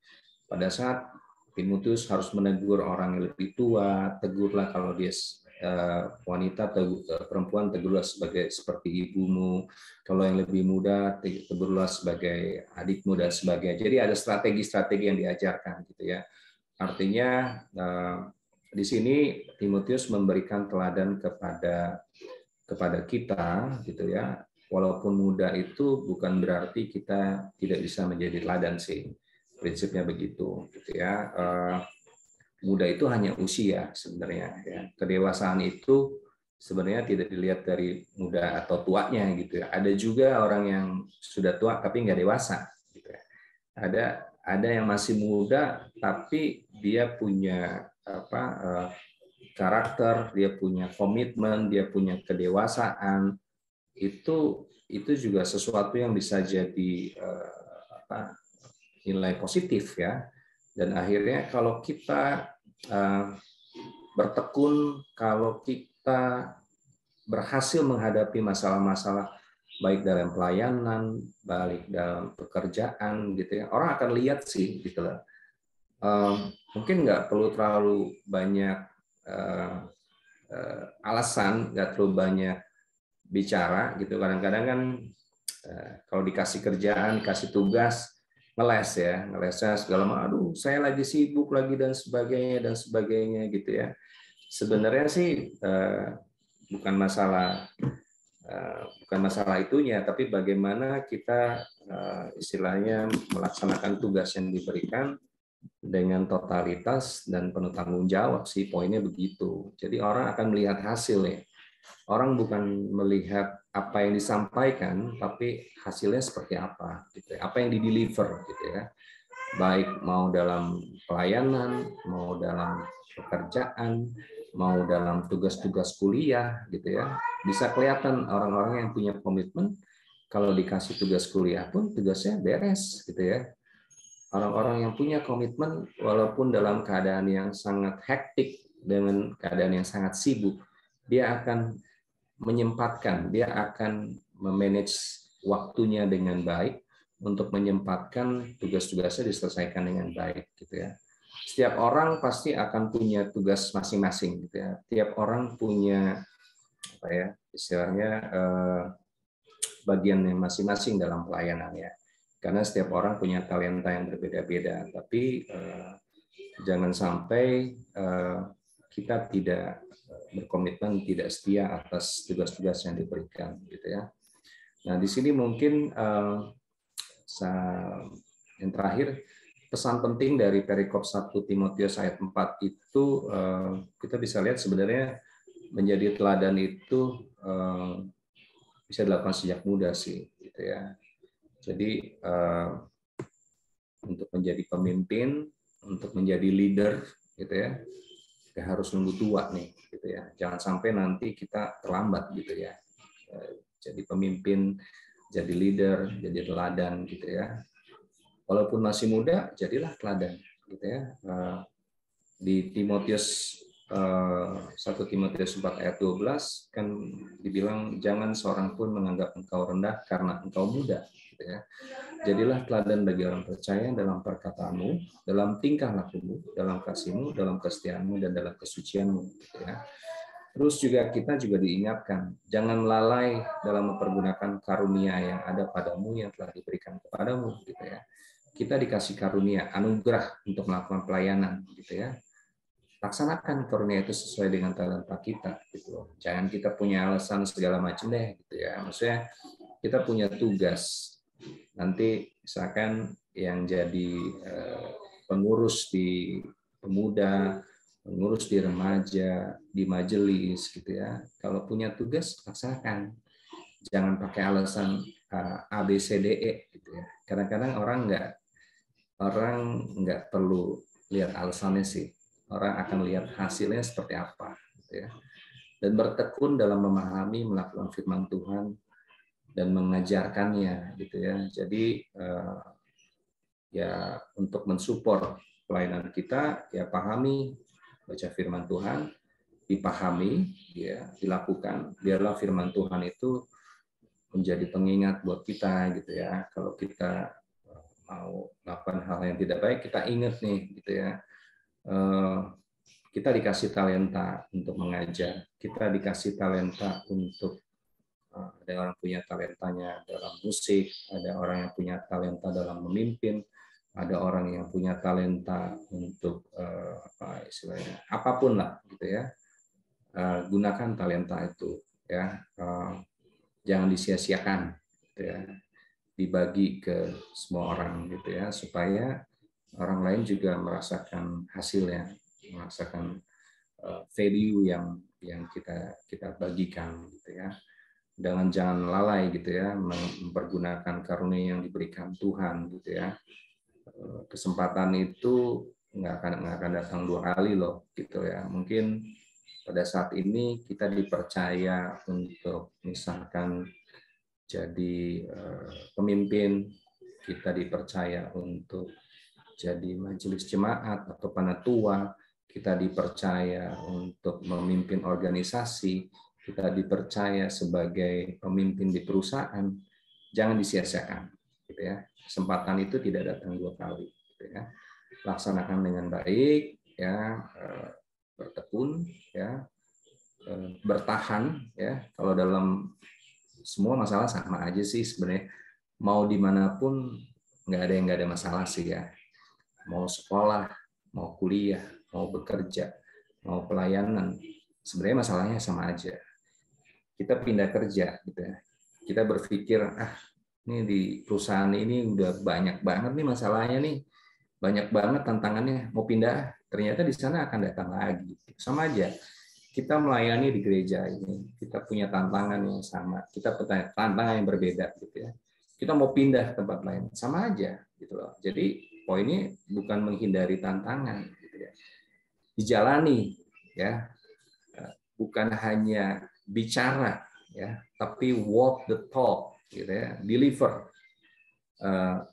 pada saat Timotius harus menegur orang yang lebih tua, tegurlah kalau dia wanita, perempuan, tegurlah seperti ibumu. Kalau yang lebih muda, tegurlah sebagai adikmu dan sebagainya. Jadi ada strategi-strategi yang diajarkan gitu ya. Artinya di sini Timotius memberikan teladan kepada kita gitu ya. Walaupun muda itu bukan berarti kita tidak bisa menjadi teladan sih. Prinsipnya begitu gitu ya. Muda itu hanya usia sebenarnya ya. Kedewasaan itu sebenarnya tidak dilihat dari muda atau tuanya gitu ya. Ada juga orang yang sudah tua tapi nggak dewasa gitu ya. Ada yang masih muda tapi dia punya karakter, dia punya komitmen, dia punya kedewasaan. Itu juga sesuatu yang bisa jadi nilai positif ya. Dan akhirnya kalau kita bertekun, kalau kita berhasil menghadapi masalah-masalah baik dalam pelayanan, baik dalam pekerjaan gitu ya, orang akan lihat sih gitu loh. Mungkin nggak perlu terlalu banyak alasan, nggak terlalu banyak bicara gitu. Kadang-kadang kan kalau dikasih kerjaan, dikasih tugas, ngelesnya segala macam, aduh saya lagi sibuk lagi dan sebagainya gitu ya. Sebenarnya sih bukan masalah itunya, tapi bagaimana kita istilahnya melaksanakan tugas yang diberikan dengan totalitas dan penuh tanggung jawab sih, poinnya begitu. Jadi orang akan melihat hasilnya. Orang bukan melihat apa yang disampaikan, tapi hasilnya seperti apa, gitu ya. Apa yang dideliver, gitu ya. Baik mau dalam pelayanan, mau dalam pekerjaan, mau dalam tugas-tugas kuliah, gitu ya. Bisa kelihatan orang-orang yang punya komitmen, kalau dikasih tugas kuliah pun tugasnya beres, gitu ya. Orang-orang yang punya komitmen, walaupun dalam keadaan yang sangat hektik, dengan keadaan yang sangat sibuk, dia akan menyempatkan, dia akan memanage waktunya dengan baik untuk menyempatkan tugas-tugasnya diselesaikan dengan baik, gitu ya. Setiap orang pasti akan punya tugas masing-masing, gitu ya. Tiap orang punya istilahnya bagian yang masing-masing dalam pelayanan ya. Karena setiap orang punya talenta yang berbeda-beda, tapi jangan sampai kita tidak berkomitmen, tidak setia atas tugas-tugas yang diberikan, gitu ya. Nah, di sini mungkin yang terakhir, pesan penting dari perikop 1 Timotius ayat 4 itu kita bisa lihat sebenarnya menjadi teladan itu bisa dilakukan sejak muda sih, gitu ya. Jadi untuk menjadi pemimpin, untuk menjadi leader, gitu ya, ya harus nunggu tua nih, gitu ya. Jangan sampai nanti kita terlambat, gitu ya. Jadi pemimpin, jadi leader, jadi teladan, gitu ya. Walaupun masih muda, jadilah teladan, gitu ya. Di Timotius 1 Timotius 4 ayat 12 kan dibilang jangan seorang pun menganggap engkau rendah karena engkau muda, gitu ya. Jadilah teladan bagi orang percaya dalam perkataanmu, dalam tingkah lakumu, dalam kasihmu, dalam kesetiaanmu, dan dalam kesucianmu, gitu ya. Terus juga kita juga diingatkan, jangan lalai dalam mempergunakan karunia yang ada padamu yang telah diberikan kepadamu, gitu ya. Kita dikasih karunia, anugerah untuk melakukan pelayanan, gitu ya. Laksanakan karunia itu sesuai dengan talenta kita, gitu. Jangan kita punya alasan segala macam deh, gitu ya. Maksudnya kita punya tugas. Nanti misalkan yang jadi pengurus di pemuda, pengurus di remaja, di majelis, gitu ya. Kalau punya tugas, laksanakan. Jangan pakai alasan A, B, C, D, E, gitu ya. Kadang-kadang orang nggak perlu lihat alasannya sih. Orang akan lihat hasilnya seperti apa, gitu ya. Dan bertekun dalam memahami, melakukan firman Tuhan, dan mengajarkannya, gitu ya. Jadi ya untuk mensupport pelayanan kita, ya pahami, baca firman Tuhan, dipahami, ya dilakukan. Biarlah firman Tuhan itu menjadi pengingat buat kita, gitu ya. Kalau kita mau melakukan hal yang tidak baik, kita ingat nih, gitu ya. Kita dikasih talenta untuk mengajar, kita dikasih talenta untuk ada orang punya talentanya dalam musik, ada orang yang punya talenta dalam memimpin, ada orang yang punya talenta untuk istilahnya apapun lah, gitu ya. Gunakan talenta itu, ya. Jangan disia-siakan, gitu ya. Dibagi ke semua orang, gitu ya, supaya orang lain juga merasakan hasilnya, merasakan value yang yang kita bagikan gitu ya. Jangan lalai gitu ya, mempergunakan karunia yang diberikan Tuhan gitu ya. Kesempatan itu nggak akan datang 2 kali loh gitu ya. Mungkin pada saat ini kita dipercaya untuk misalkan jadi pemimpin, kita dipercaya untuk jadi majelis jemaat atau panatua, kita dipercaya untuk memimpin organisasi, kita dipercaya sebagai pemimpin di perusahaan. Jangan disia-siakan gitu ya. Kesempatan itu tidak datang 2 kali gitu ya. Laksanakan dengan baik ya, bertekun ya, bertahan ya. Kalau dalam semua masalah sama aja sih sebenarnya, mau dimanapun nggak ada masalah sih ya, mau sekolah, mau kuliah, mau bekerja, mau pelayanan, sebenarnya masalahnya sama aja. Kita pindah kerja gitu ya, kita berpikir ini di perusahaan ini udah banyak banget nih masalahnya nih, banyak banget tantangannya, mau pindah, ternyata di sana akan datang lagi, sama aja. Kita melayani di gereja ini, kita punya tantangan yang sama, kita punya tantangan yang berbeda gitu ya. Kita mau pindah tempat lain, sama aja gitu loh. Jadi poinnya bukan menghindari tantangan gitu ya. Dijalani ya. Bukan hanya bicara ya, tapi walk the talk gitu ya, deliver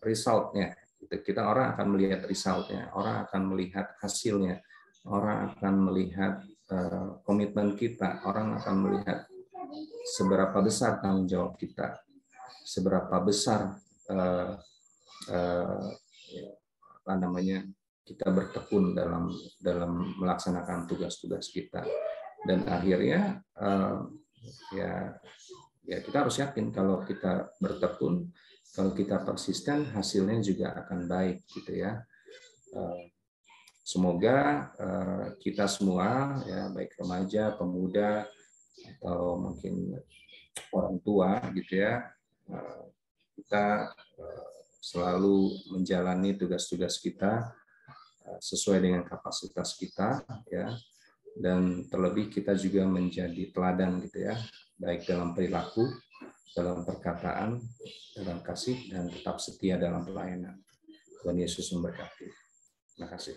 resultnya. Kita orang akan melihat resultnya, orang akan melihat hasilnya, orang akan melihat komitmen kita, orang akan melihat seberapa besar tanggung jawab kita, seberapa besar kita bertekun dalam melaksanakan tugas-tugas kita, dan akhirnya ya kita harus yakin kalau kita bertekun, kalau kita persisten, hasilnya juga akan baik gitu ya. Semoga kita semua ya, baik remaja, pemuda, atau mungkin orang tua gitu ya, kita selalu menjalani tugas-tugas kita sesuai dengan kapasitas kita ya, dan terlebih kita juga menjadi teladan gitu ya, baik dalam perilaku, dalam perkataan, dalam kasih, dan tetap setia dalam pelayanan. Tuhan Yesus memberkati. Terima kasih.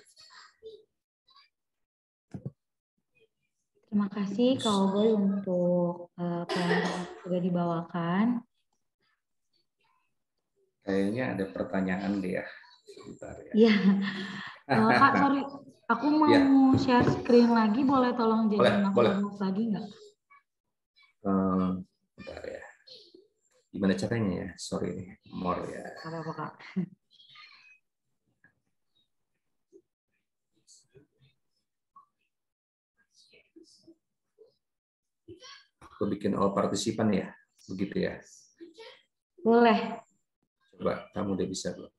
Terima kasih Kak Oboy untuk pelayanan yang sudah dibawakan. Kayaknya ada pertanyaan deh ya. Sebentar ya. Iya. Kak, sorry. Aku mau share screen lagi. Boleh tolong jadiin aku lagi nggak? Bentar ya. Gimana caranya ya? Sorry nih. More ya. Apa-apa Kak. Aku bikin all partisipan ya? Begitu ya? Boleh. Coba, kamu udah bisa belum?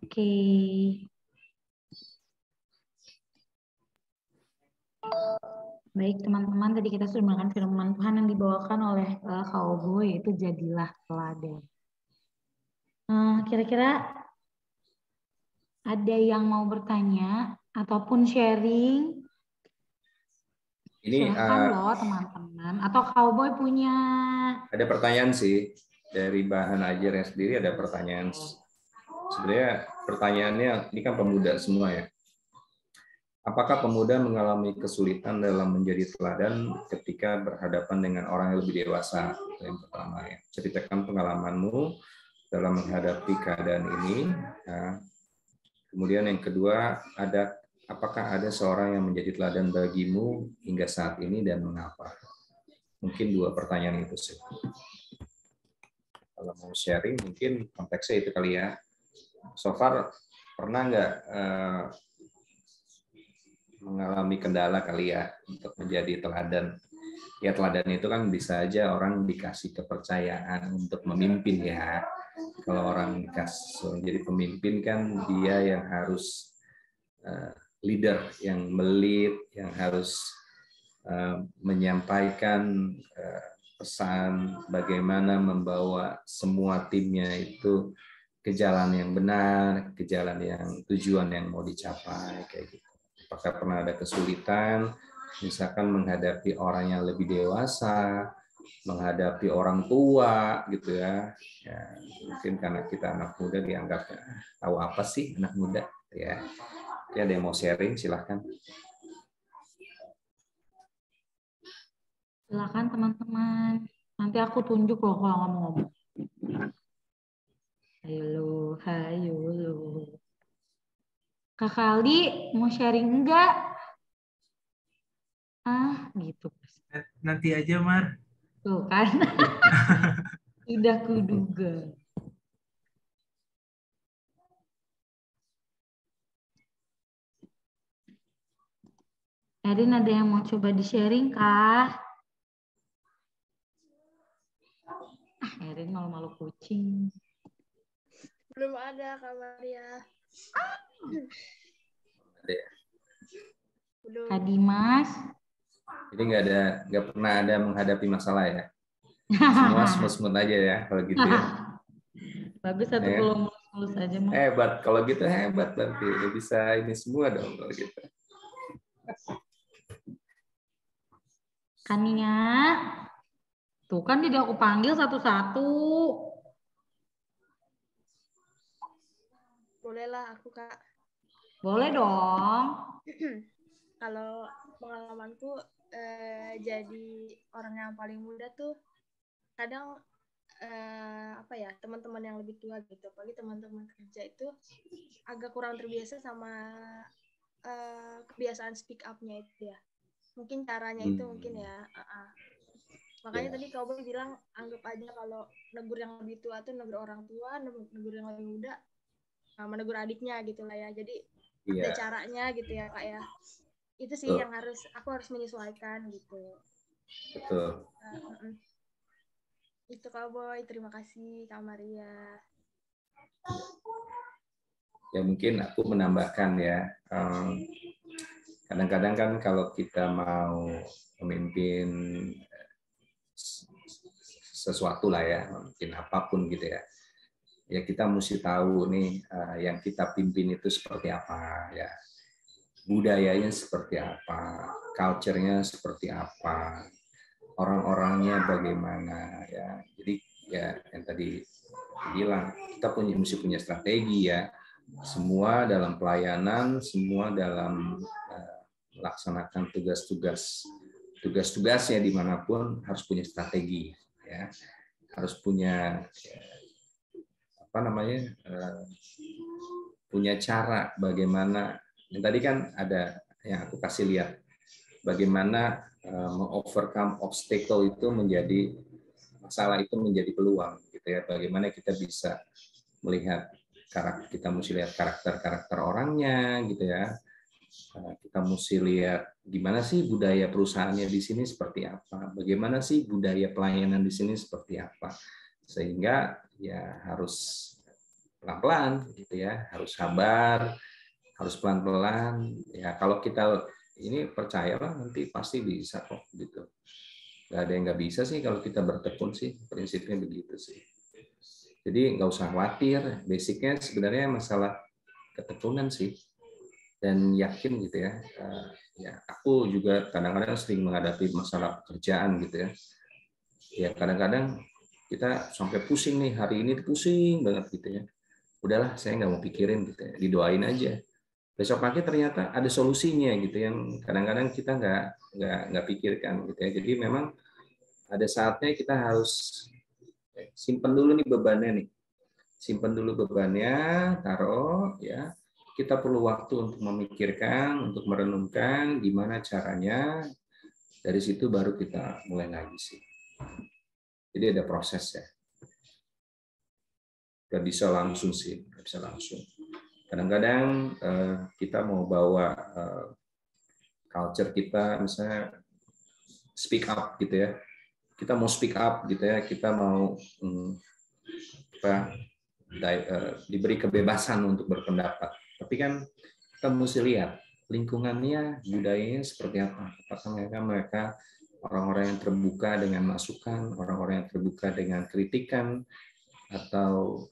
Oke. Baik teman-teman, tadi kita sudah mendengarkan firman Tuhan yang dibawakan oleh Kak Oboy, yaitu jadilah teladan. Kira-kira ada yang mau bertanya ataupun sharing? Ini silakan loh teman-teman. Atau Kak Oboy punya? Ada pertanyaan sih dari bahan ajarnya sendiri, ada pertanyaan. Sebenarnya pertanyaannya ini kan pemuda semua ya. Apakah pemuda mengalami kesulitan dalam menjadi teladan ketika berhadapan dengan orang yang lebih dewasa? Yang pertama ya. Ceritakan pengalamanmu dalam menghadapi keadaan ini. Nah, kemudian yang kedua, apakah ada seorang yang menjadi teladan bagimu hingga saat ini dan mengapa? Mungkin 2 pertanyaan itu sih. Kalau mau sharing, mungkin konteksnya itu kali ya. So far, pernah nggak mengalami kendala kali ya untuk menjadi teladan? Ya teladan itu kan bisa aja orang dikasih kepercayaan untuk memimpin ya. Kalau orang dikasih jadi pemimpin kan dia yang harus leader, yang melit, yang harus menyampaikan pesan, bagaimana membawa semua timnya itu ke jalan yang benar, ke jalan yang tujuan yang mau dicapai kayak gitu. Apakah pernah ada kesulitan, misalkan menghadapi orang yang lebih dewasa, menghadapi orang tua gitu ya. Ya mungkin karena kita anak muda dianggap tahu apa sih anak muda ya. Ya ada yang mau sharing silahkan. Silakan teman-teman. Nanti aku tunjuk loh kalau ngomong-ngomong. Hayo lo. Kak Ali mau sharing enggak? Ah, gitu. Nanti aja, Mar. Tuh kan. Sudah kuduga. Erin ada yang mau coba di-sharing kah? Erin malu-malu kucing. Belum ada, Kak Maria. Ada ya? Belum. Kak Dimas. Jadi nggak pernah ada menghadapi masalah ya. Semua smooth-smooth aja ya kalau gitu ya. Bagus satu Ya. kalau mulus aja mah. Hebat kalau gitu, hebat berarti udah bisa ini semua dong kalau gitu. Kania. Tuh kan tidak aku panggil satu-satu. Bolehlah aku, Kak. Boleh dong. Kalau pengalamanku jadi orang yang paling muda tuh kadang apa ya, teman-teman yang lebih tua gitu, apalagi teman-teman kerja itu agak kurang terbiasa sama kebiasaan speak up-nya itu ya. Mungkin caranya itu mungkin ya. Makanya tadi kau bilang anggap aja kalau negur yang lebih tua tuh negur orang tua, negur yang lebih muda menegur adiknya gitu lah ya. Jadi ada caranya gitu ya, Kak ya. Itu sih yang aku harus menyesuaikan gitu. Betul. Itu Kak Boy, terima kasih Kak Maria. Ya mungkin aku menambahkan ya, kadang-kadang kan kalau kita mau memimpin sesuatu lah ya, mungkin apapun gitu ya, ya kita mesti tahu nih yang kita pimpin itu seperti apa ya, budayanya seperti apa, culture-nya seperti apa, orang-orangnya bagaimana ya. Jadi ya yang tadi bilang kita mesti punya strategi ya, semua dalam pelayanan, semua dalam melaksanakan tugas-tugasnya dimanapun harus punya strategi ya, harus punya punya cara bagaimana. Yang tadi kan ada yang aku kasih lihat bagaimana mengovercome obstacle itu menjadi masalah, itu menjadi peluang gitu ya. Bagaimana kita bisa melihat kita mesti lihat karakter orangnya gitu ya. Kita mesti lihat gimana sih budaya perusahaannya di sini seperti apa, bagaimana sih budaya pelayanan di sini seperti apa, sehingga ya harus pelan-pelan gitu ya, harus sabar, harus pelan-pelan ya. Kalau kita ini percayalah nanti pasti bisa kok gitu. Nggak ada yang nggak bisa sih kalau kita bertekun sih, prinsipnya begitu sih. Jadi nggak usah khawatir, basicnya sebenarnya masalah ketekunan sih, dan yakin gitu ya. Ya aku juga kadang-kadang sering menghadapi masalah pekerjaan gitu ya. Ya kadang-kadang kita sampai pusing nih, hari ini pusing banget gitu ya. Udahlah saya nggak mau pikirin gitu ya, didoain aja. Besok pagi ternyata ada solusinya gitu yang kadang-kadang kita nggak pikirkan gitu ya. Jadi memang ada saatnya kita harus simpan dulu nih bebannya nih. Simpan dulu bebannya, taruh ya. Kita perlu waktu untuk memikirkan, untuk merenungkan gimana caranya. Dari situ baru kita mulai lagi sih. Jadi ada proses ya. Nggak bisa langsung sih, nggak bisa langsung. Kadang-kadang kita mau bawa culture kita, misalnya speak up gitu ya. Kita mau speak up gitu ya, kita mau diberi kebebasan untuk berpendapat. Tapi kan kita mesti lihat lingkungannya, budayanya seperti apa. Apakah mereka orang-orang yang terbuka dengan masukan, orang-orang yang terbuka dengan kritikan, atau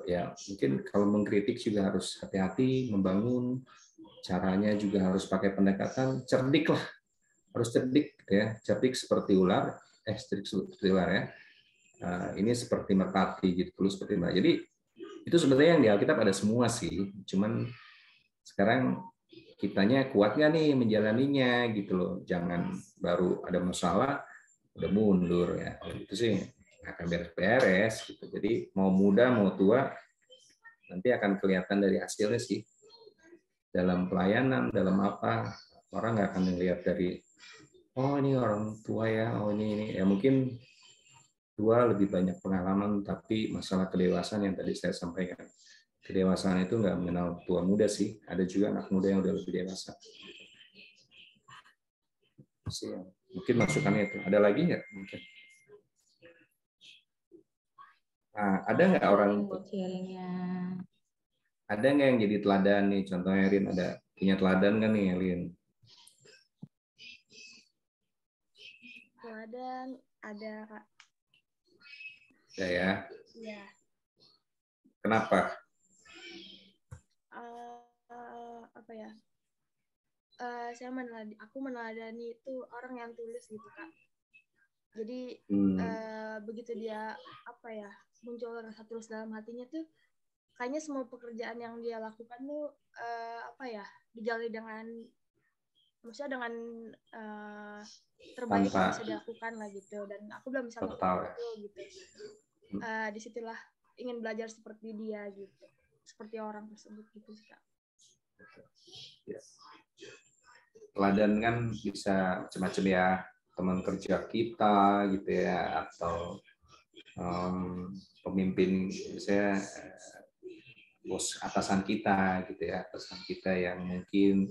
ya mungkin kalau mengkritik juga harus hati-hati, membangun, caranya juga harus pakai pendekatan cerdik lah, harus cerdik ya, cerdik seperti ular, cerdik seperti ular ya. Ini seperti merpati gitu, terus seperti mbak. Jadi itu sebenarnya yang di Alkitab ada semua sih, cuman sekarang kitanya kuat nggak nih menjalaninya gitu loh, jangan baru ada masalah udah mundur ya, itu sih akan beres-beres gitu. Jadi mau muda mau tua nanti akan kelihatan dari hasilnya sih, dalam pelayanan, dalam apa, orang nggak akan melihat dari oh ini orang tua ya, oh ini ya, mungkin tua lebih banyak pengalaman, tapi masalah kedewasaan yang tadi saya sampaikan, kedewasaan itu nggak mengenal tua muda sih, ada juga anak muda yang udah lebih dewasa. Mungkin masukannya itu. Ada lagi nggak? Mungkin. Nah, ada nggak orang? Ada nggak yang jadi teladan nih? Contohnya Erin, ada punya teladan nggak nih Erin? Teladan ada Kak. Ada ya? Iya. Kenapa? Apa ya? Aku meneladani itu orang yang tulus gitu Kak. Jadi begitu dia apa ya, muncul rasa tulus dalam hatinya tuh, kayaknya semua pekerjaan yang dia lakukan tuh apa ya, dijalani dengan, maksudnya dengan terbaik yang bisa dilakukan lah gitu. Dan aku belum bisa melakukan itu gitu. Disitulah ingin belajar seperti dia gitu, seperti orang tersebut gitu Kak. Ya. Teladan kan bisa macam-macam ya, teman kerja kita gitu ya, atau pemimpin saya, bos atasan kita gitu ya, atasan kita yang mungkin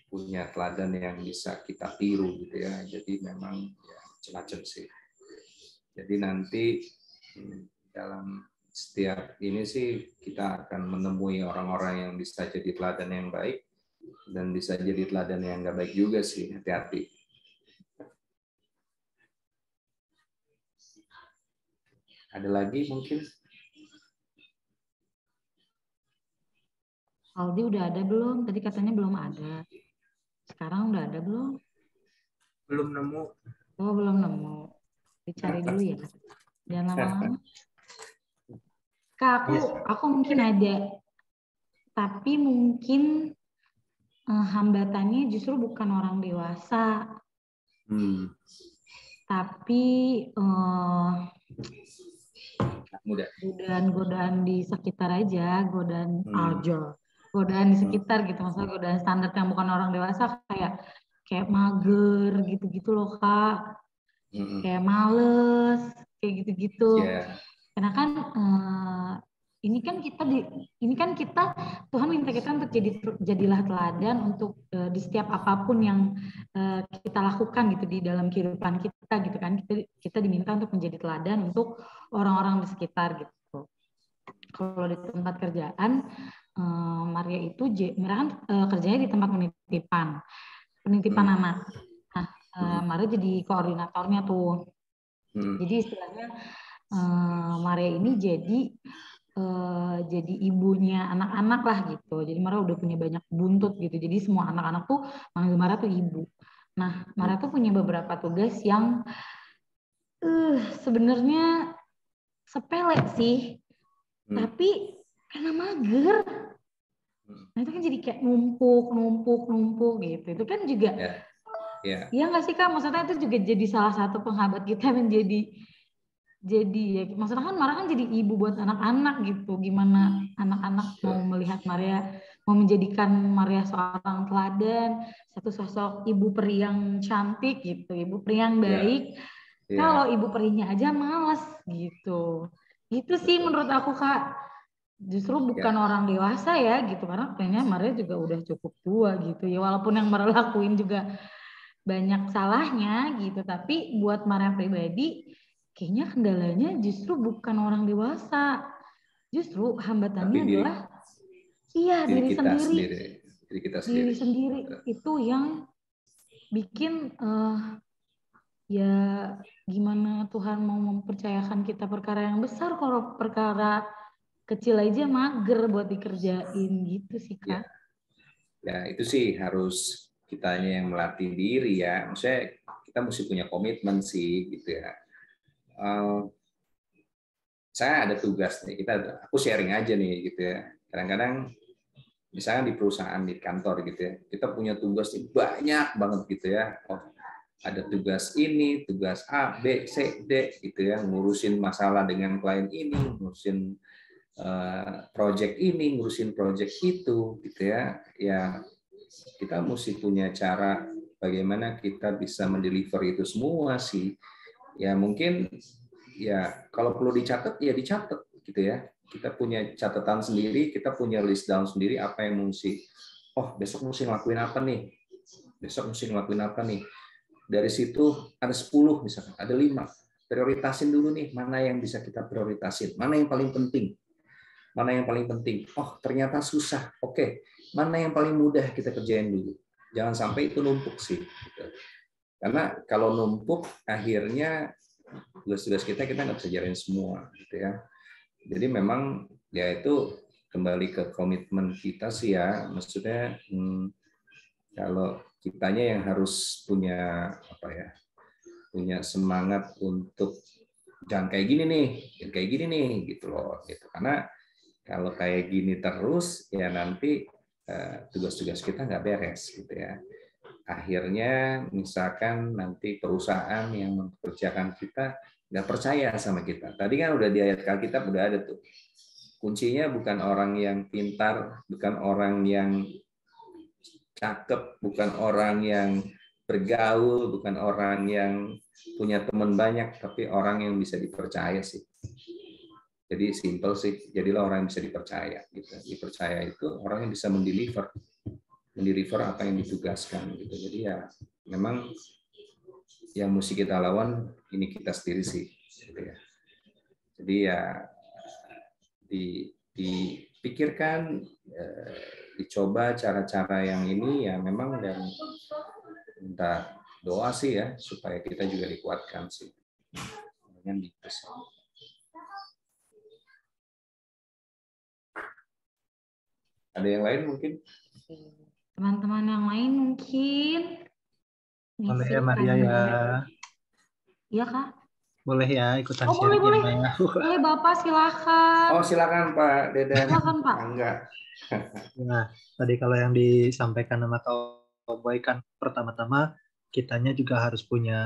punya teladan yang bisa kita tiru gitu ya. Jadi memang ya macam-macam sih. Jadi nanti dalam setiap ini sih kita akan menemui orang-orang yang bisa jadi teladan yang baik dan bisa jadi teladan yang nggak baik juga sih, hati-hati. Ada lagi mungkin? Aldi udah ada belum? Tadi katanya belum ada. Sekarang udah ada belum? Belum nemu. Oh, belum nemu. Dicari dulu ya. Jangan lama-lama. Kak, aku mungkin ada. Tapi mungkin hambatannya justru bukan orang dewasa. Tapi godaan-godaan di sekitar aja, godaan di sekitar gitu, maksudnya godaan standar yang bukan orang dewasa, kayak mager gitu-gitu loh Kak, kayak males, kayak gitu-gitu. Karena kan ini kan kita Tuhan minta kita untuk jadilah teladan untuk di setiap apapun yang kita lakukan gitu di dalam kehidupan kita gitu kan, kita diminta untuk menjadi teladan untuk orang-orang di sekitar gitu. Kalau di tempat kerjaan Maria itu kan kerjanya di tempat penitipan anak. Nah, Maria jadi koordinatornya tuh. Jadi istilahnya Maria ini jadi ibunya anak-anak lah gitu. Jadi Maria udah punya banyak buntut gitu. Jadi semua anak-anak tuh manggil Maria tuh ibu. Nah, Maria tuh punya beberapa tugas yang sebenarnya sepele sih. Tapi karena mager. Nah, itu kan jadi kayak numpuk gitu. Itu kan juga iya nggak sih Kak? Maksudnya itu juga jadi salah satu penghambat kita menjadi ya, maksudnya kan Maria kan jadi ibu buat anak-anak gitu. Gimana anak-anak mau melihat Maria, mau menjadikan Maria seorang teladan, satu sosok ibu peri yang cantik gitu, ibu peri yang baik. Kalau ibu perinya aja malas gitu. Itu sih menurut aku Kak. Justru bukan orang dewasa ya gitu, karena kayaknya Maria juga udah cukup tua gitu ya. Walaupun yang Maria lakuin juga banyak salahnya gitu, tapi buat Maria pribadi kayaknya kendalanya justru bukan orang dewasa, justru hambatannya adalah diri sendiri itu yang bikin ya gimana Tuhan mau mempercayakan kita perkara yang besar kalau perkara kecil aja mager buat dikerjain gitu sih Kak. Ya itu sih harus kitanya yang melatih diri ya. Maksudnya kita mesti punya komitmen sih gitu ya. Saya ada tugas nih, aku sharing aja nih gitu ya. Kadang-kadang misalnya di perusahaan, di kantor gitu ya, kita punya tugas banyak banget gitu ya. Oh, ada tugas ini, tugas A, B, C, D gitu ya, ngurusin masalah dengan klien ini, ngurusin project ini, ngurusin project itu gitu ya. Ya kita mesti punya cara bagaimana kita bisa mendeliver itu semua sih. Ya mungkin ya kalau perlu dicatat ya dicatat gitu ya. Kita punya catatan sendiri, kita punya list down sendiri apa yang mesti. Oh, besok mesti ngelakuin apa nih? Besok mesti ngelakuin apa nih? Dari situ ada 10 misalkan, ada 5. Prioritasin dulu nih, mana yang bisa kita prioritasin, mana yang paling penting. Mana yang paling penting? Oh, ternyata susah. Oke, mana yang paling mudah kita kerjain dulu. Jangan sampai itu numpuk sih. Karena kalau numpuk, akhirnya tugas-tugas kita nggak bisa jalanin semua gitu ya. Jadi memang ya itu kembali ke komitmen kita sih ya. Maksudnya kalau kitanya yang harus punya apa ya, punya semangat untuk jangan kayak gini nih, jangan kayak gini nih gitu loh. Gitu. Karena kalau kayak gini terus ya nanti tugas-tugas kita nggak beres gitu ya. Akhirnya misalkan nanti perusahaan yang mempekerjakan kita nggak percaya sama kita. Tadi kan udah di ayat Alkitab udah ada tuh. Kuncinya bukan orang yang pintar, bukan orang yang cakep, bukan orang yang bergaul, bukan orang yang punya teman banyak, tapi orang yang bisa dipercaya sih. Jadi simple sih, jadilah orang yang bisa dipercaya. Gitu. Dipercaya itu orang yang bisa mendeliver apa yang ditugaskan gitu. Jadi ya memang yang mesti kita lawan ini kita sendiri sih gitu ya. Jadi ya dipikirkan, dicoba cara-cara yang ini ya memang, dan minta doa sih ya supaya kita juga dikuatkan sih. Dengan gitu sih. Ada yang lain mungkin? Teman-teman yang lain mungkin. Boleh ya Maria ya. Iya Kak. Boleh ya ikutan Oh boleh, boleh. ya. Boleh Bapak silakan. Oh silakan Pak Deden. Silakan Pak. Enggak. Nah, tadi kalau yang disampaikan sama Cowboy kan pertama-tama kitanya juga harus punya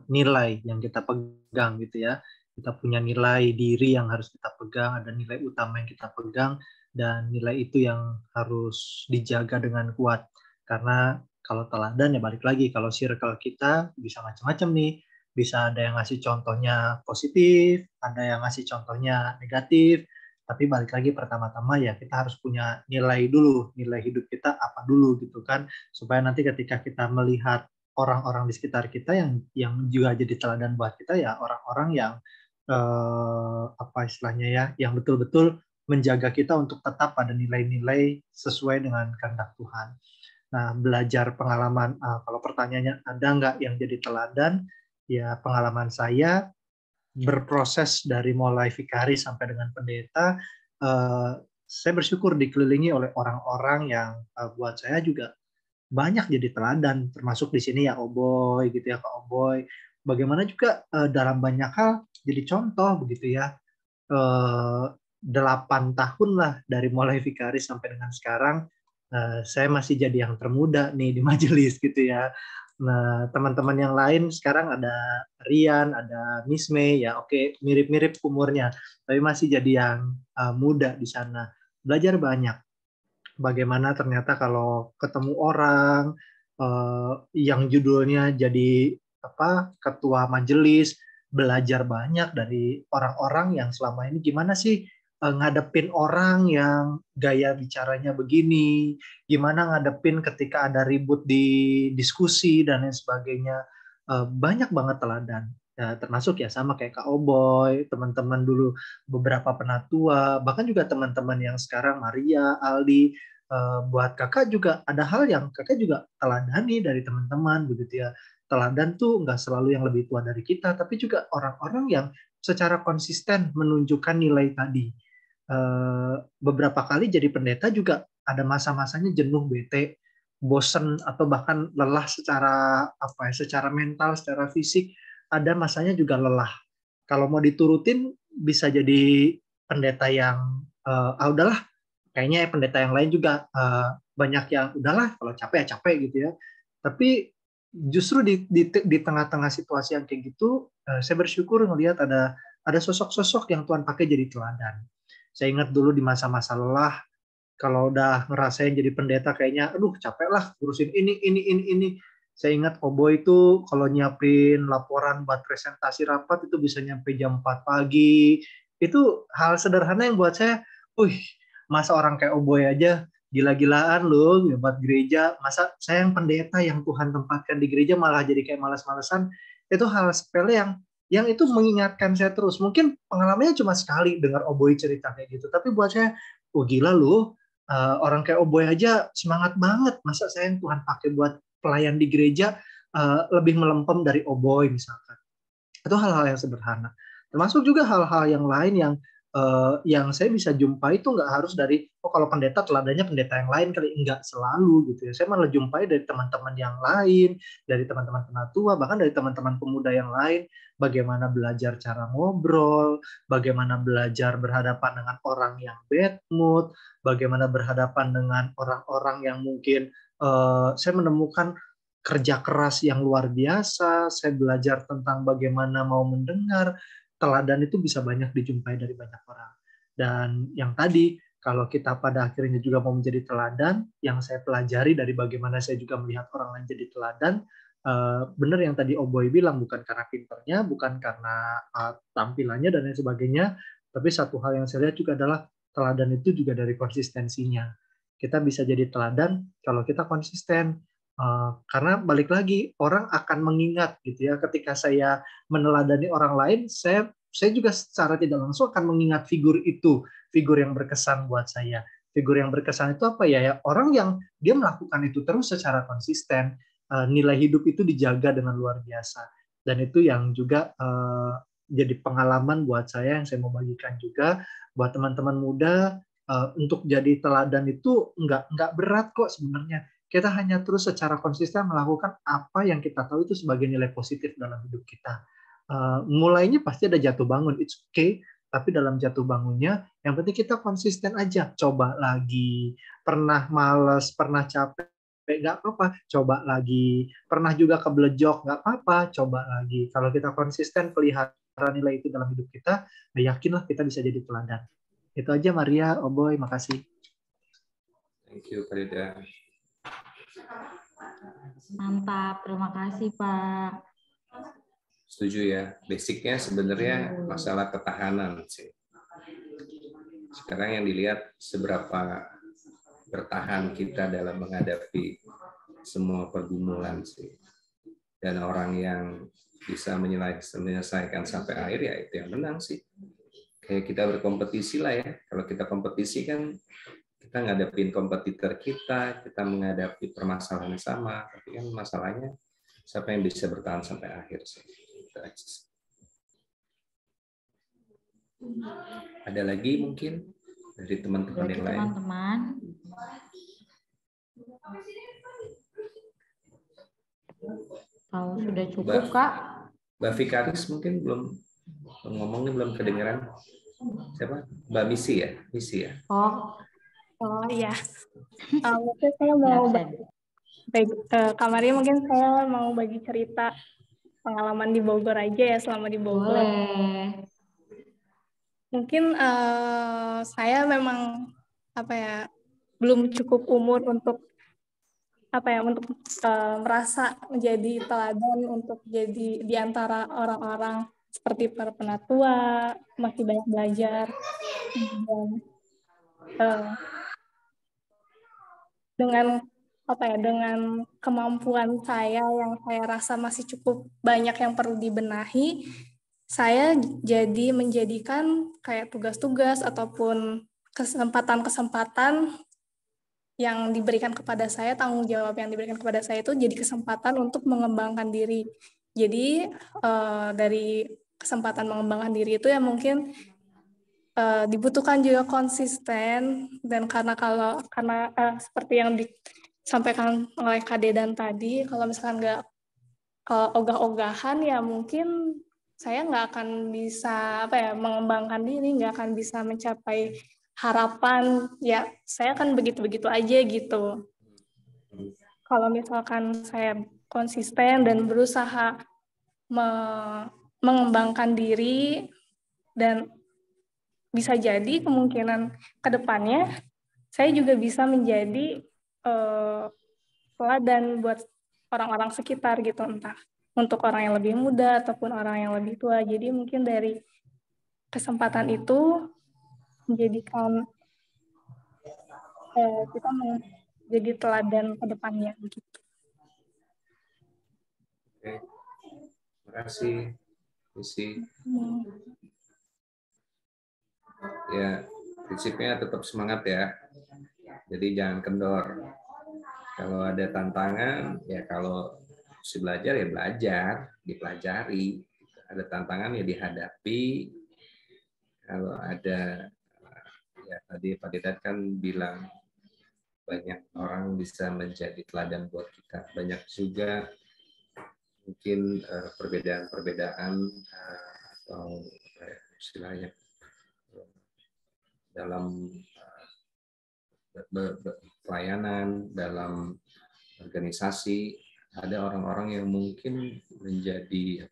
nilai yang kita pegang gitu ya. Kita punya nilai diri yang harus kita pegang, ada nilai utama yang kita pegang, dan nilai itu yang harus dijaga dengan kuat. Karena kalau teladan ya balik lagi, kalau circle kita bisa macam-macam nih. Bisa ada yang ngasih contohnya positif, ada yang ngasih contohnya negatif, tapi balik lagi pertama-tama ya kita harus punya nilai dulu, nilai hidup kita apa dulu gitu kan, supaya nanti ketika kita melihat orang-orang di sekitar kita yang juga jadi teladan buat kita ya orang-orang yang apa istilahnya ya, yang betul-betul menjaga kita untuk tetap pada nilai-nilai sesuai dengan kehendak Tuhan. Nah, belajar pengalaman, kalau pertanyaannya ada nggak yang jadi teladan? Ya, pengalaman saya berproses dari mulai vikari sampai dengan pendeta, saya bersyukur dikelilingi oleh orang-orang yang buat saya juga banyak jadi teladan, termasuk di sini ya Oboy gitu ya, Kak Oboy. Bagaimana juga dalam banyak hal jadi contoh begitu ya. 8 tahun lah dari mulai vikari sampai dengan sekarang, saya masih jadi yang termuda nih di majelis gitu ya. Nah, teman-teman yang lain sekarang ada Rian, ada Miss May, ya oke, mirip-mirip umurnya, tapi masih jadi yang muda di sana. Belajar banyak. Bagaimana ternyata kalau ketemu orang yang judulnya jadi ketua majelis, belajar banyak dari orang-orang yang selama ini gimana sih ngadepin orang yang gaya bicaranya begini, gimana ngadepin ketika ada ribut di diskusi dan lain sebagainya. Banyak banget teladan. Ya, termasuk ya sama kayak Kak Oboy, teman-teman dulu beberapa penatua, bahkan juga teman-teman yang sekarang Maria, Aldi, buat kakak juga ada hal yang kakak juga teladani dari teman-teman begitu ya. teladan tuh nggak selalu yang lebih tua dari kita, tapi juga orang-orang yang secara konsisten menunjukkan nilai tadi. Beberapa kali jadi pendeta juga ada masa-masanya jenuh, bete, bosen, atau bahkan lelah secara secara mental, secara fisik. Ada masanya juga lelah. Kalau mau diturutin bisa jadi pendeta yang udahlah, kayaknya pendeta yang lain juga banyak yang udahlah, kalau capek ya capek gitu ya. Tapi justru di tengah-tengah situasi yang kayak gitu, saya bersyukur ngelihat ada sosok-sosok yang Tuhan pakai jadi teladan. Saya ingat dulu di masa-masa lelah, kalau udah ngerasain jadi pendeta kayaknya, aduh capek lah ngurusin ini. Saya ingat Obo itu kalau nyiapin laporan buat presentasi rapat itu bisa nyampe jam 4 pagi. Itu hal sederhana yang buat saya, masa orang kayak Oboy aja gila-gilaan loh buat gereja, masa saya yang pendeta yang Tuhan tempatkan di gereja malah jadi kayak malas-malesan. Itu hal sepele yang itu mengingatkan saya terus. Mungkin pengalamannya cuma sekali dengar Oboy cerita kayak gitu, tapi buat saya, gila loh, orang kayak Oboy aja semangat banget, masa saya yang Tuhan pakai buat pelayan di gereja lebih melempem dari Oboy misalkan. Itu hal-hal yang sederhana. Termasuk juga hal-hal yang lain yang saya bisa jumpai itu nggak harus dari kalau pendeta teladannya pendeta yang lain kali, nggak selalu gitu ya. Saya malah jumpai dari teman-teman yang lain, dari teman-teman penatua, bahkan dari teman-teman pemuda yang lain, bagaimana belajar cara ngobrol, bagaimana belajar berhadapan dengan orang yang bad mood, bagaimana berhadapan dengan orang-orang yang mungkin saya menemukan kerja keras yang luar biasa. Saya belajar tentang bagaimana mau mendengar. Teladan itu bisa banyak dijumpai dari banyak orang. Dan yang tadi, kalau kita pada akhirnya juga mau menjadi teladan, yang saya pelajari dari bagaimana saya juga melihat orang lain jadi teladan, benar yang tadi Oboy bilang, bukan karena pinternya, bukan karena tampilannya dan lain sebagainya, tapi satu hal yang saya lihat juga adalah teladan itu juga dari konsistensinya. Kita bisa jadi teladan kalau kita konsisten. Karena balik lagi, orang akan mengingat gitu ya, ketika saya meneladani orang lain, saya juga secara tidak langsung akan mengingat figur itu, figur yang berkesan buat saya. Figur yang berkesan itu apa ya? Orang yang dia melakukan itu terus secara konsisten, nilai hidup itu dijaga dengan luar biasa. Dan itu yang juga jadi pengalaman buat saya yang saya mau bagikan juga buat teman-teman muda. Untuk jadi teladan itu nggak berat kok sebenarnya. Kita hanya terus secara konsisten melakukan apa yang kita tahu itu sebagai nilai positif dalam hidup kita. Mulainya pasti ada jatuh bangun, it's okay, tapi dalam jatuh bangunnya, yang penting kita konsisten aja, coba lagi. Pernah malas, pernah capek, nggak apa-apa, coba lagi. Pernah juga keblejok, nggak apa-apa, coba lagi. Kalau kita konsisten pelihara nilai itu dalam hidup kita, yakinlah kita bisa jadi teladan. Itu aja Maria, Oboy, makasih. Thank you, Frida. Mantap, terima kasih Pak. Setuju ya, basicnya sebenarnya masalah ketahanan sih. Sekarang yang dilihat seberapa bertahan kita dalam menghadapi semua pergumulan sih. Dan orang yang bisa menyelesaikan sampai akhir ya itu yang menang sih. Kayak kita berkompetisi lah ya. Kalau kita kompetisi kan kita ngadepin kompetitor kita menghadapi permasalahan yang sama, tapi kan masalahnya siapa yang bisa bertahan sampai akhir sih. Ada lagi mungkin dari teman-teman yang lain? Teman-teman. Kalau sudah cukup, Kak. Mbak Vikaris mungkin belum ngomongnya, belum kedengeran. Siapa? Mbak Misi ya? Misi ya? Oh iya. Mungkin saya mau Kak Maria, mungkin saya mau bagi cerita pengalaman di Bogor aja ya, selama di Bogor. Boleh. Mungkin saya memang belum cukup umur untuk merasa menjadi teladan, untuk jadi di antara orang-orang seperti para penatua, masih banyak belajar. Dengan kemampuan saya yang saya rasa masih cukup banyak yang perlu dibenahi, saya jadi menjadikan kayak tugas-tugas ataupun kesempatan-kesempatan yang diberikan kepada saya, tanggung jawab yang diberikan kepada saya itu jadi kesempatan untuk mengembangkan diri. Jadi dari kesempatan mengembangkan diri itu ya mungkin dibutuhkan juga konsisten, dan karena seperti yang disampaikan oleh Kak Dedan tadi, kalau misalkan nggak ogah-ogahan ya mungkin saya nggak akan bisa mengembangkan diri, nggak akan bisa mencapai harapan, ya saya akan begitu-begitu aja gitu. Kalau misalkan saya konsisten dan berusaha mengembangkan diri, dan bisa jadi kemungkinan ke depannya saya juga bisa menjadi teladan buat orang-orang sekitar gitu, entah untuk orang yang lebih muda ataupun orang yang lebih tua. Jadi mungkin dari kesempatan itu menjadikan kita menjadi teladan ke depannya begitu. Oke. Terima kasih, Isi. Ya, prinsipnya tetap semangat ya. Jadi jangan kendor. Kalau ada tantangan, ya kalau mesti belajar ya belajar, dipelajari. Ada tantangan ya dihadapi. Kalau ada, ya tadi Pak Dedan kan bilang banyak orang bisa menjadi teladan buat kita. Banyak juga mungkin perbedaan-perbedaan atau istilahnya dalam pelayanan, dalam organisasi, ada orang-orang yang mungkin menjadi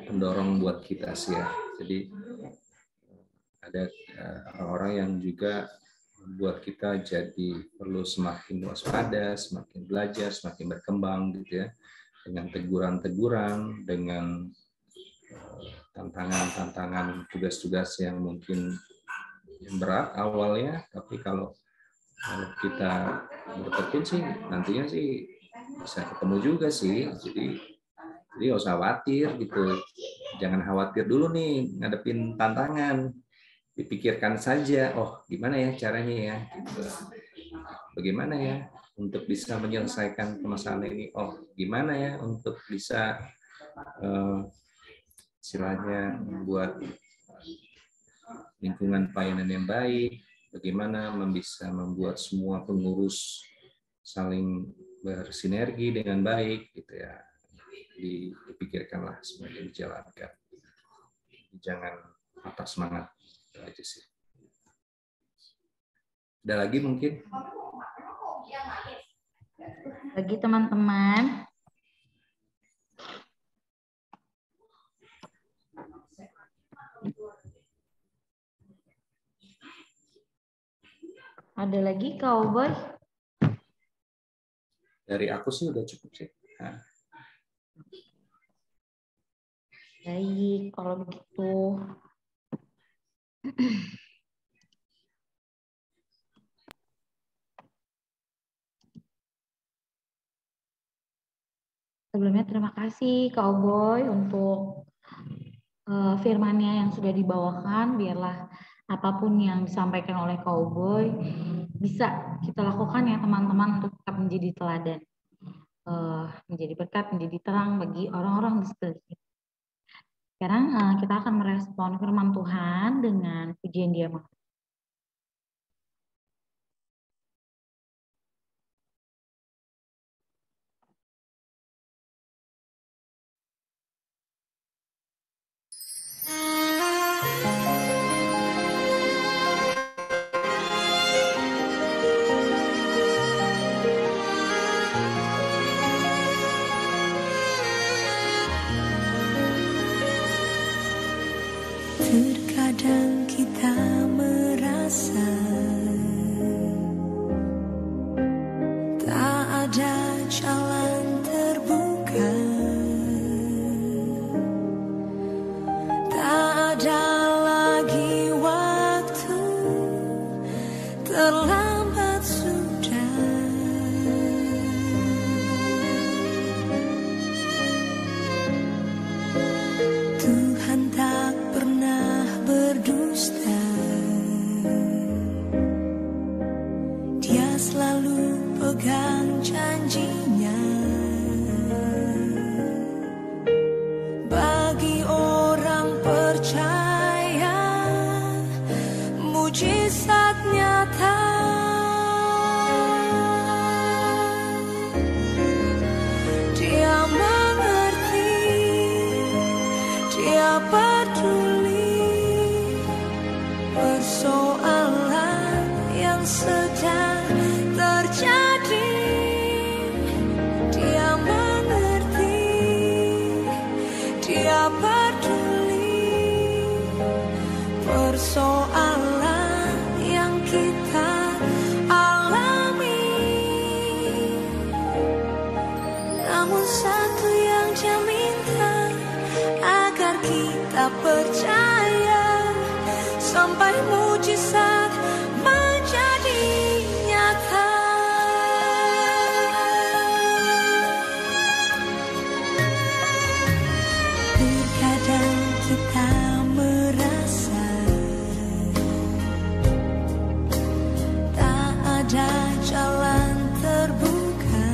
pendorong buat kita sih ya. Jadi ada orang-orang yang juga membuat kita jadi perlu semakin waspada, semakin belajar, semakin berkembang gitu ya, dengan teguran-teguran, dengan tantangan-tantangan, tugas-tugas yang mungkin berat awalnya, tapi kalau kita bertekun sih nantinya sih bisa ketemu juga sih. Jadi nggak usah khawatir gitu, jangan khawatir dulu nih ngadepin tantangan, dipikirkan saja, oh gimana ya caranya ya, gitu. Bagaimana ya untuk bisa menyelesaikan permasalahan ini, oh gimana ya untuk bisa istilahnya membuat lingkungan pelayanan yang baik, bagaimana bisa membuat semua pengurus saling bersinergi dengan baik, gitu ya. Dipikirkanlah semuanya dijalankan. Jangan patah semangat, itu aja sih. Ada lagi mungkin? Bagi teman-teman. Ada lagi Cowboy? Dari aku sih udah cukup sih. Nah. Baik, kalau begitu. Sebelumnya terima kasih Cowboy untuk firman-Nya yang sudah dibawakan. Biarlah apapun yang disampaikan oleh Cowboy bisa kita lakukan ya teman-teman, untuk tetap menjadi teladan, menjadi berkat, menjadi terang bagi orang-orang di sekeliling kita. Sekarang kita akan merespon firman Tuhan dengan pujian Dia Maha. Terkadang kita merasa tak ada jalan terbuka, tak ada lagi waktu, terlambat sudah. Tuhan tak pernah berdusta, kita percaya sampai mujizat menjadi nyata. Terkadang kita merasa tak ada jalan terbuka,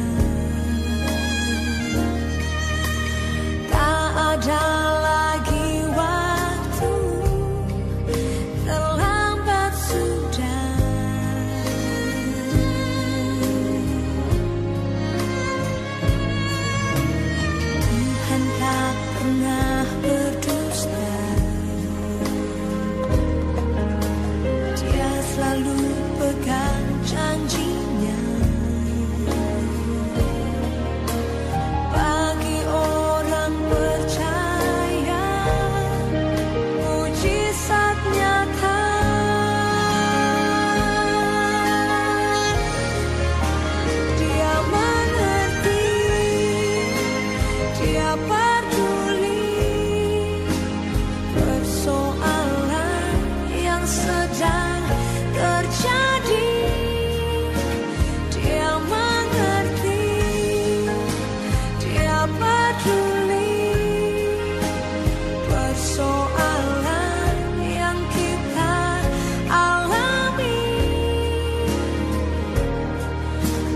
tak ada lagi waktu, terlambat sudah. Tuhan tak pernah berdusta, Dia selalu pegang janjinya. Bagi orang percaya, mujizat nyata. Dia mengerti, Dia peduli persoalan yang sedang terjadi. Dia mengerti, Dia peduli persoalan yang kita alami.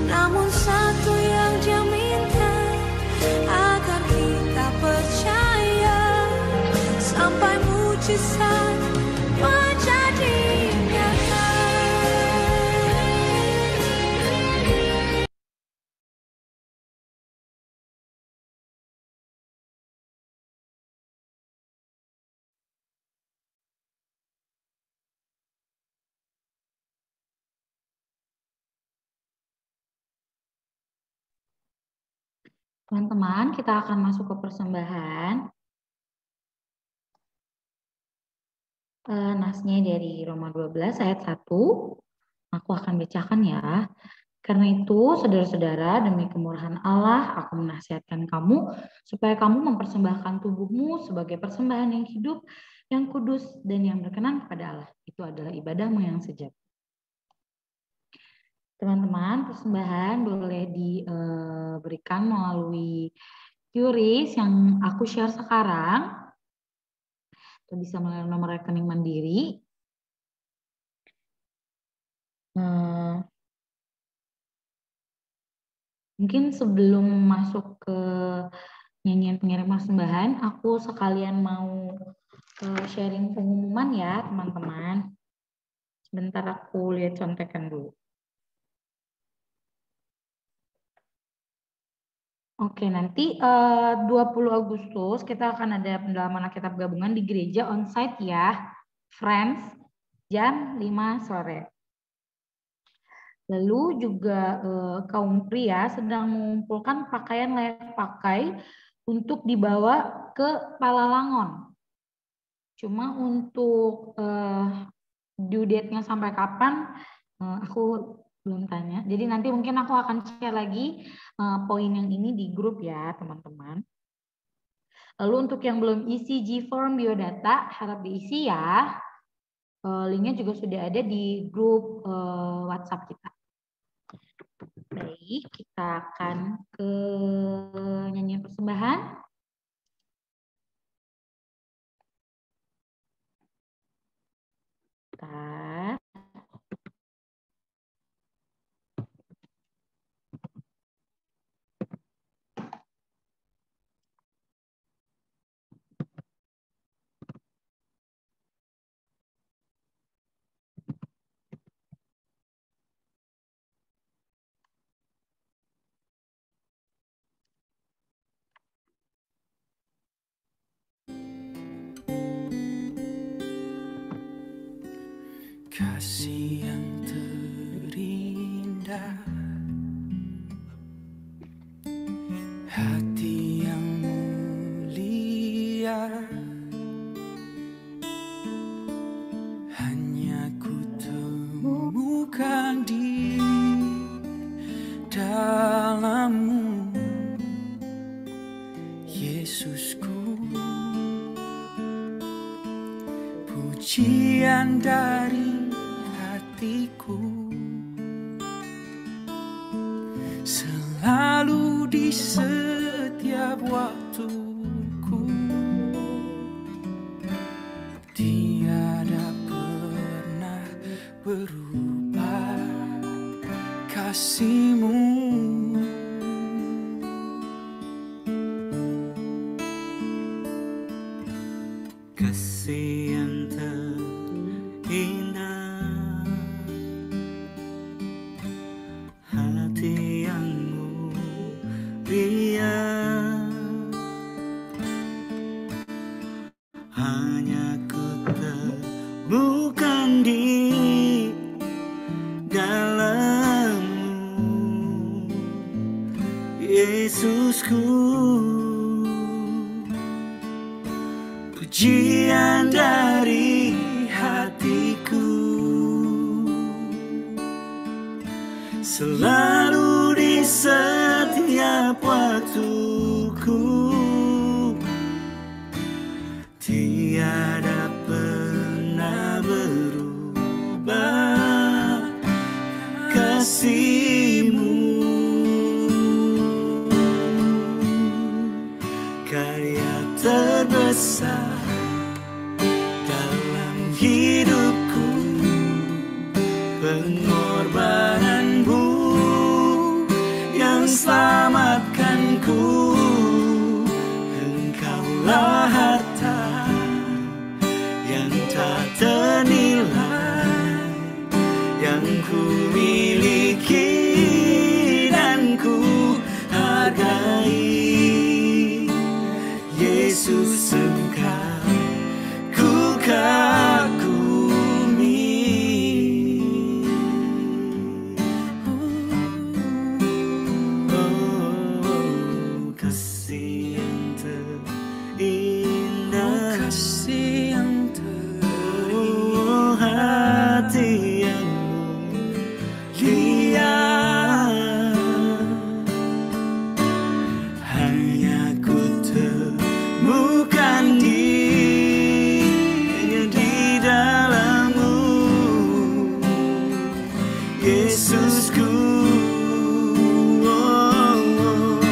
Namun satu yang Dia minta, agar kita percaya sampai mujizat menjadi nyata. Teman-teman, kita akan masuk ke persembahan. Nasnya dari Roma 12 ayat 1. Aku akan bacakan ya. Karena itu, saudara-saudara, demi kemurahan Allah, aku menasihatkan kamu supaya kamu mempersembahkan tubuhmu sebagai persembahan yang hidup, yang kudus, dan yang berkenan kepada Allah. Itu adalah ibadahmu yang sejati. Teman-teman, persembahan boleh diberikan melalui QRIS yang aku share sekarang, atau bisa melalui nomor rekening Mandiri. Mungkin sebelum masuk ke nyanyian pengirim persembahan, aku sekalian mau sharing pengumuman ya, teman-teman. Sebentar aku lihat contekan dulu. Oke, nanti 20 Agustus kita akan ada pendalaman Alkitab gabungan di gereja onsite ya, Friends, jam 5 sore. Lalu juga kaum pria sedang mengumpulkan pakaian layak pakai untuk dibawa ke Palalangon. Cuma untuk due date-nya sampai kapan aku belum tanya. Jadi nanti mungkin aku akan share lagi poin yang ini di grup ya teman-teman. Lalu untuk yang belum isi G-Form biodata harap diisi ya. Linknya juga sudah ada di grup WhatsApp kita. Baik, kita akan ke nyanyian persembahan. Bentar. Kasih yang terindah, hati yang mulia, hanya ku temukan di dalammu, Yesusku. pujian dari hatiku, selalu di setiap waktuku, tiada pernah berubah kasih-Mu. Kasih yang terindah, hati yang mulia, hanya ku temukan di dalam-Mu, Yesusku. Pujian dari hatiku, selalu di setiap waktuku, tiada pernah berubah kasih-Mu. Karya terbesar dalam hidupku, pengorbanan-Mu yang selamatkanku. Engkaulah harta yang tak ternilai, yang ku miliki dan ku hargai. Yesus, Engkau ku kagumi. Oh, kasih yang terindah, kasih yang terindah, oh, hati yang mulia, hanya ku temukan di dalam-Mu, Yesusku. Oh, oh.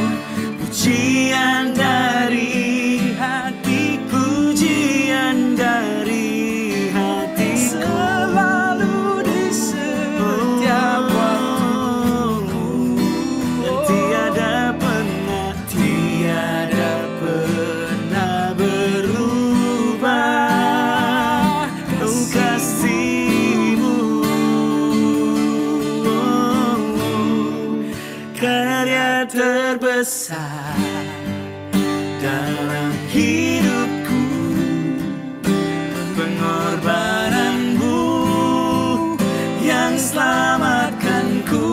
Pujian dari hatiku, pujian dari hatiku, selalu di setiap waktuku, dan tiada pernah berubah kasih-Mu. Karya terbesar dalam hidupku, pengorbanan-Mu yang selamatkanku.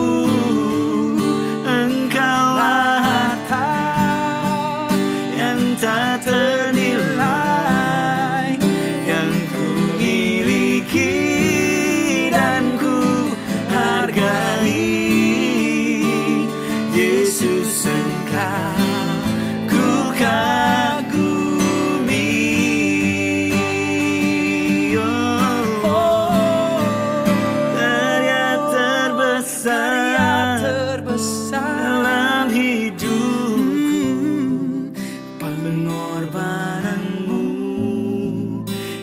Engkaulah harta yang tak ternilai, yang ku miliki dan ku hargai. Yesus, Engkau ku kagumi. Oh, karya terbesar dalam hidupku, pengorbanan-Mu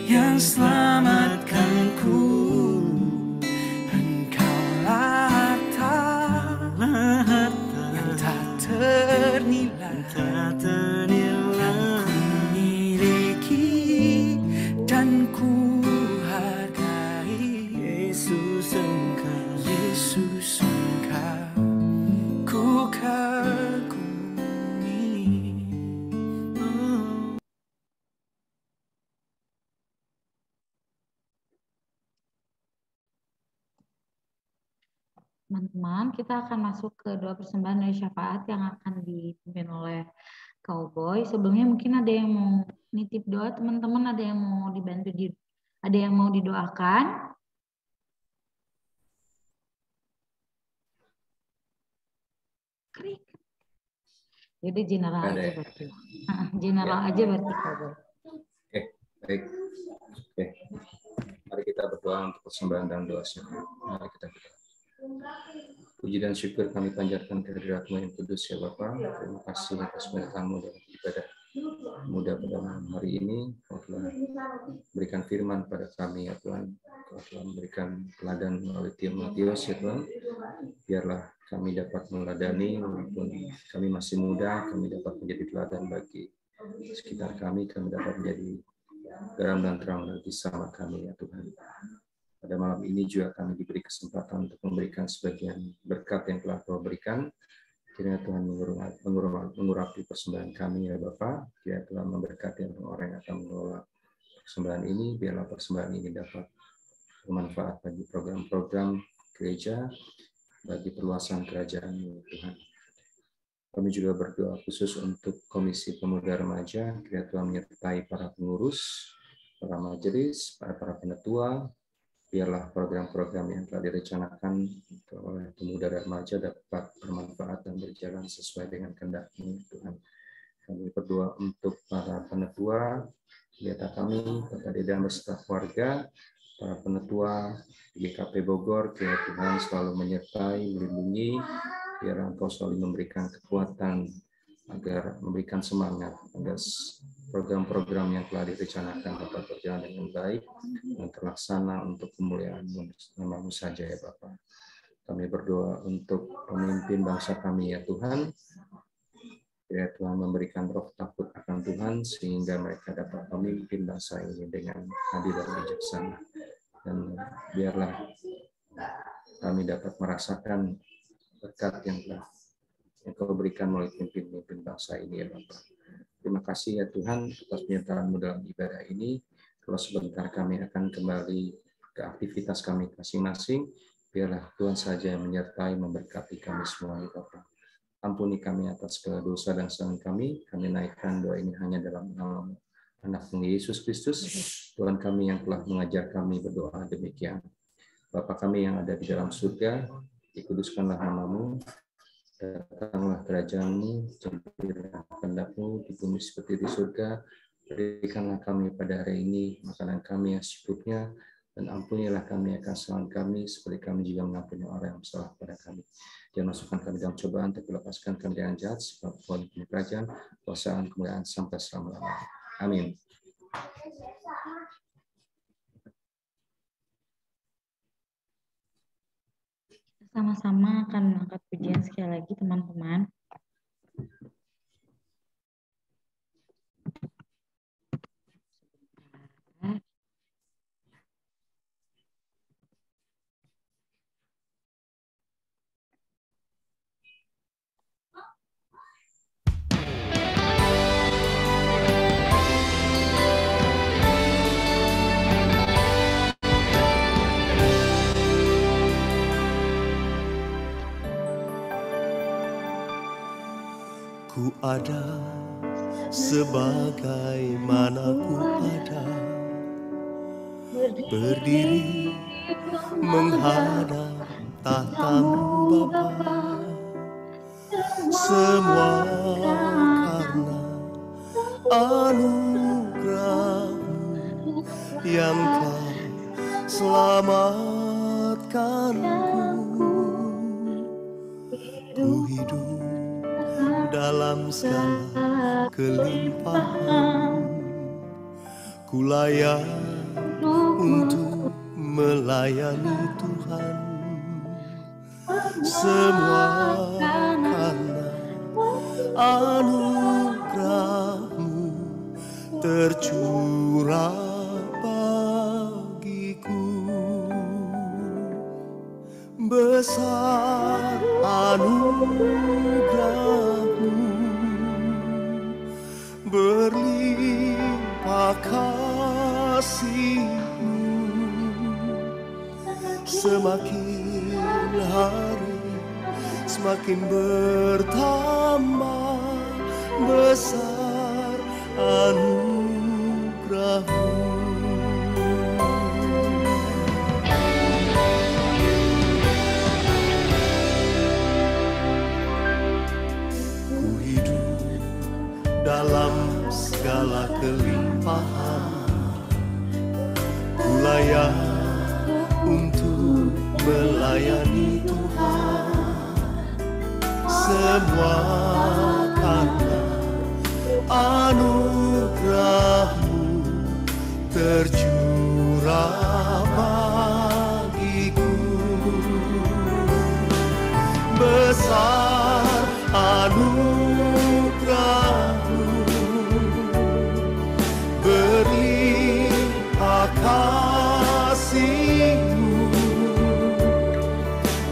yang selamatkanku. Engkaulah harta yang tak ternilai, yang ku miliki dan ku hargai. Yesus, Engkau ku kagumi. Oh. Teman-teman, kita akan masuk ke doa persembahan dari syafaat yang akan dipimpin oleh Cowboy. Sebelumnya mungkin ada yang mau nitip doa, teman-teman, ada yang mau dibantu, ada yang mau didoakan? Krik. Jadi general aja berarti. General aja berarti Cowboy. Oke, baik. Oke. berdoa untuk persembahan dan doa syukur. Mari kita berdoa. Puji dan syukur kami panjatkan kehadirat-Mu yang kudus ya Bapa. Terima kasih atas berkat-Mu dalam ibadah mudah pada malam hari ini. Kau telah berikan firman pada kami ya Tuhan. Kau telah memberikan teladan melalui Timotius ya Tuhan. Biarlah kami dapat meladani walaupun kami masih muda, kami dapat menjadi teladan bagi sekitar kami dapat menjadi garam dan terang bagi sama kami ya Tuhan. Pada malam ini juga kami diberi kesempatan untuk memberikan sebagian berkat yang telah Kau berikan. Kiranya Tuhan mengurapi persembahan kami ya Bapa. Kiranya Tuhan memberkati orang yang akan mengelola persembahan ini. Biarlah persembahan ini dapat bermanfaat bagi program-program gereja, bagi perluasan kerajaan Tuhan. Kami juga berdoa khusus untuk Komisi Pemuda Remaja. Kiranya Tuhan menyertai para pengurus, para majelis, para penetua. Biarlah program-program yang telah direncanakan oleh pemuda dan remaja dapat bermanfaat dan berjalan sesuai dengan kehendak-Mu Tuhan. Kami berdoa untuk para penetua, pendeta kami, Bapak Dedam beserta keluarga, para penetua GKP Bogor, kiranya Tuhan selalu menyertai, melindungi, biar Engkau selalu memberikan kekuatan agar memberikan semangat agar program-program yang telah direncanakan dapat berjalan dengan baik dan terlaksana untuk kemuliaan nama-Mu saja ya Bapa. Kami berdoa untuk pemimpin bangsa kami ya Tuhan. Ya Tuhan memberikan roh takut akan Tuhan sehingga mereka dapat memimpin bangsa ini dengan adil dan bijaksana. Dan biarlah kami dapat merasakan berkat yang telah Engkau berikan melalui pemimpin bangsa ini ya Bapa. Terima kasih ya Tuhan atas penyertaan-Mu dalam ibadah ini. Kalau sebentar kami akan kembali ke aktivitas kami masing-masing, biarlah Tuhan saja yang menyertai, memberkati kami semua ya Bapa. Ampuni kami atas segala dosa dan kesalahan kami. Kami naikkan doa ini hanya dalam nama Anak-Mu Yesus Kristus, Tuhan kami yang telah mengajar kami berdoa demikian. Bapa kami yang ada di dalam surga, dikuduskanlah nama-Mu. Datanglah kerajaan-Mu, jadilah kehendak-Mu di bumi seperti di surga. Berikanlah kami pada hari ini makanan kami yang secukupnya, dan ampunilah kami akan kesalahan kami, seperti kami juga mengampuni orang yang bersalah pada kami. Jangan masukkan kami dalam cobaan, tapi lepaskan kami dari yang jahat, sebab Tuhan punya kerajaan, kuasa, kemuliaan sampai selama-lamanya. Amin. Sama-sama akan mengangkat pujian sekali lagi teman-teman. Ku ada sebagaimana ku ada, berdiri menghadap tahta-Mu Bapa. Semua karena anugerah-Mu yang telah selamatkanku. Ku hidup dalam segala kelimpahan, ku layak untuk melayani Tuhan. Semua karena anugerah-Mu tercurah bagiku. Besar anugerah-Mu, berlimpah kasih-Mu, semakin hari semakin bertambah besar anugerah-Mu. Dalam segala kelimpahan, ku layak untuk melayani Tuhan. Semua karena anugerah-Mu tercurah bagiku. Besar anugerah-Mu, berlimpah kasih-Mu.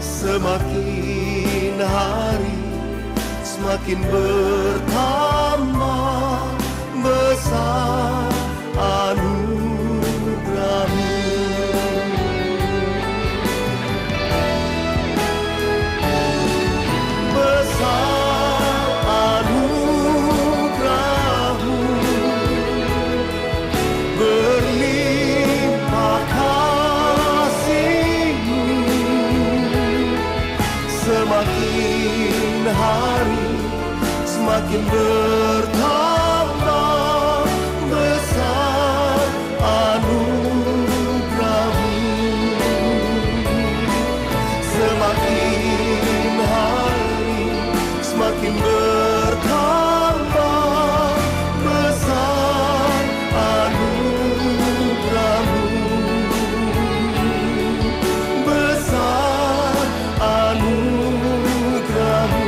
Semakin hari semakin bertambah besar anugerah-Mu. Besar anugerah-Mu, berlimpah kasih-Mu. Semakin hari semakin bertambah besar anugerah-Mu. Semakin hari semakin bertambah besar anugerah-Mu. Besar anugerah-Mu,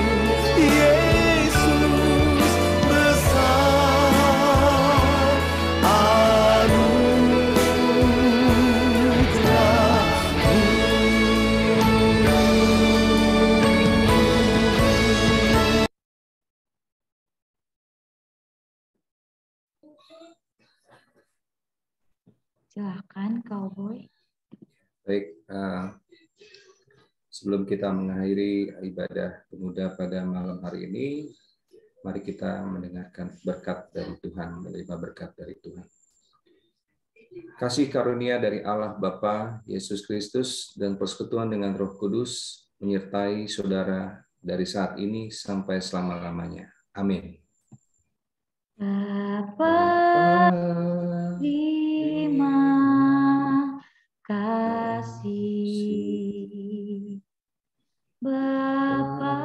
Yesus. Besar anugerah-Mu. Silakan, Cowboy. Baik, sebelum kita mengakhiri ibadah pemuda pada malam hari ini, mari kita mendengarkan berkat dari Tuhan, menerima berkat dari Tuhan. Kasih karunia dari Allah Bapa, Yesus Kristus, dan persekutuan dengan Roh Kudus menyertai saudara dari saat ini sampai selama-lamanya. Amin. Bapa, terima kasih. Bapa,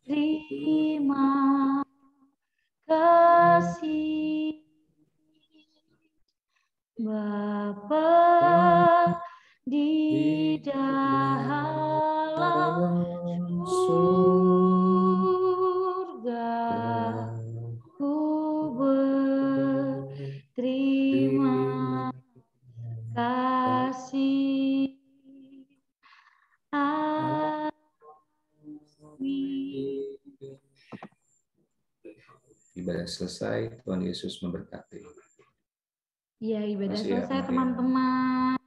terima kasih. Bapa di dalam surga, ku berterima kasih. Amin. Ibadah selesai, Tuhan Yesus memberkati. Ya, ibadah Makasih ya, selesai, Maria. teman-teman.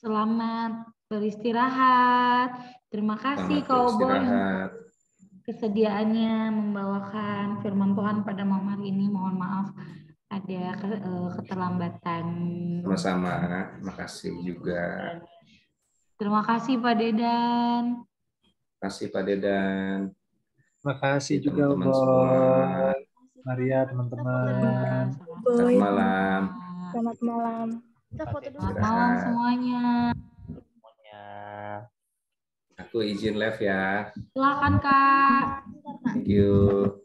Selamat beristirahat. Terima kasih, Selamat Cowboy, beristirahat. kesediaannya membawakan firman Tuhan pada malam hari ini. Mohon maaf ada keterlambatan. Sama-sama, makasih juga. Terima kasih, Pak Dedan. Kasih Pak Dedan. Terima kasih juga Teman-teman buat semua. Maria, teman-teman. Selamat malam. Selamat malam. Kita foto dulu. Selamat malam semuanya. Aku izin live ya. Silakan, Kak. Thank you.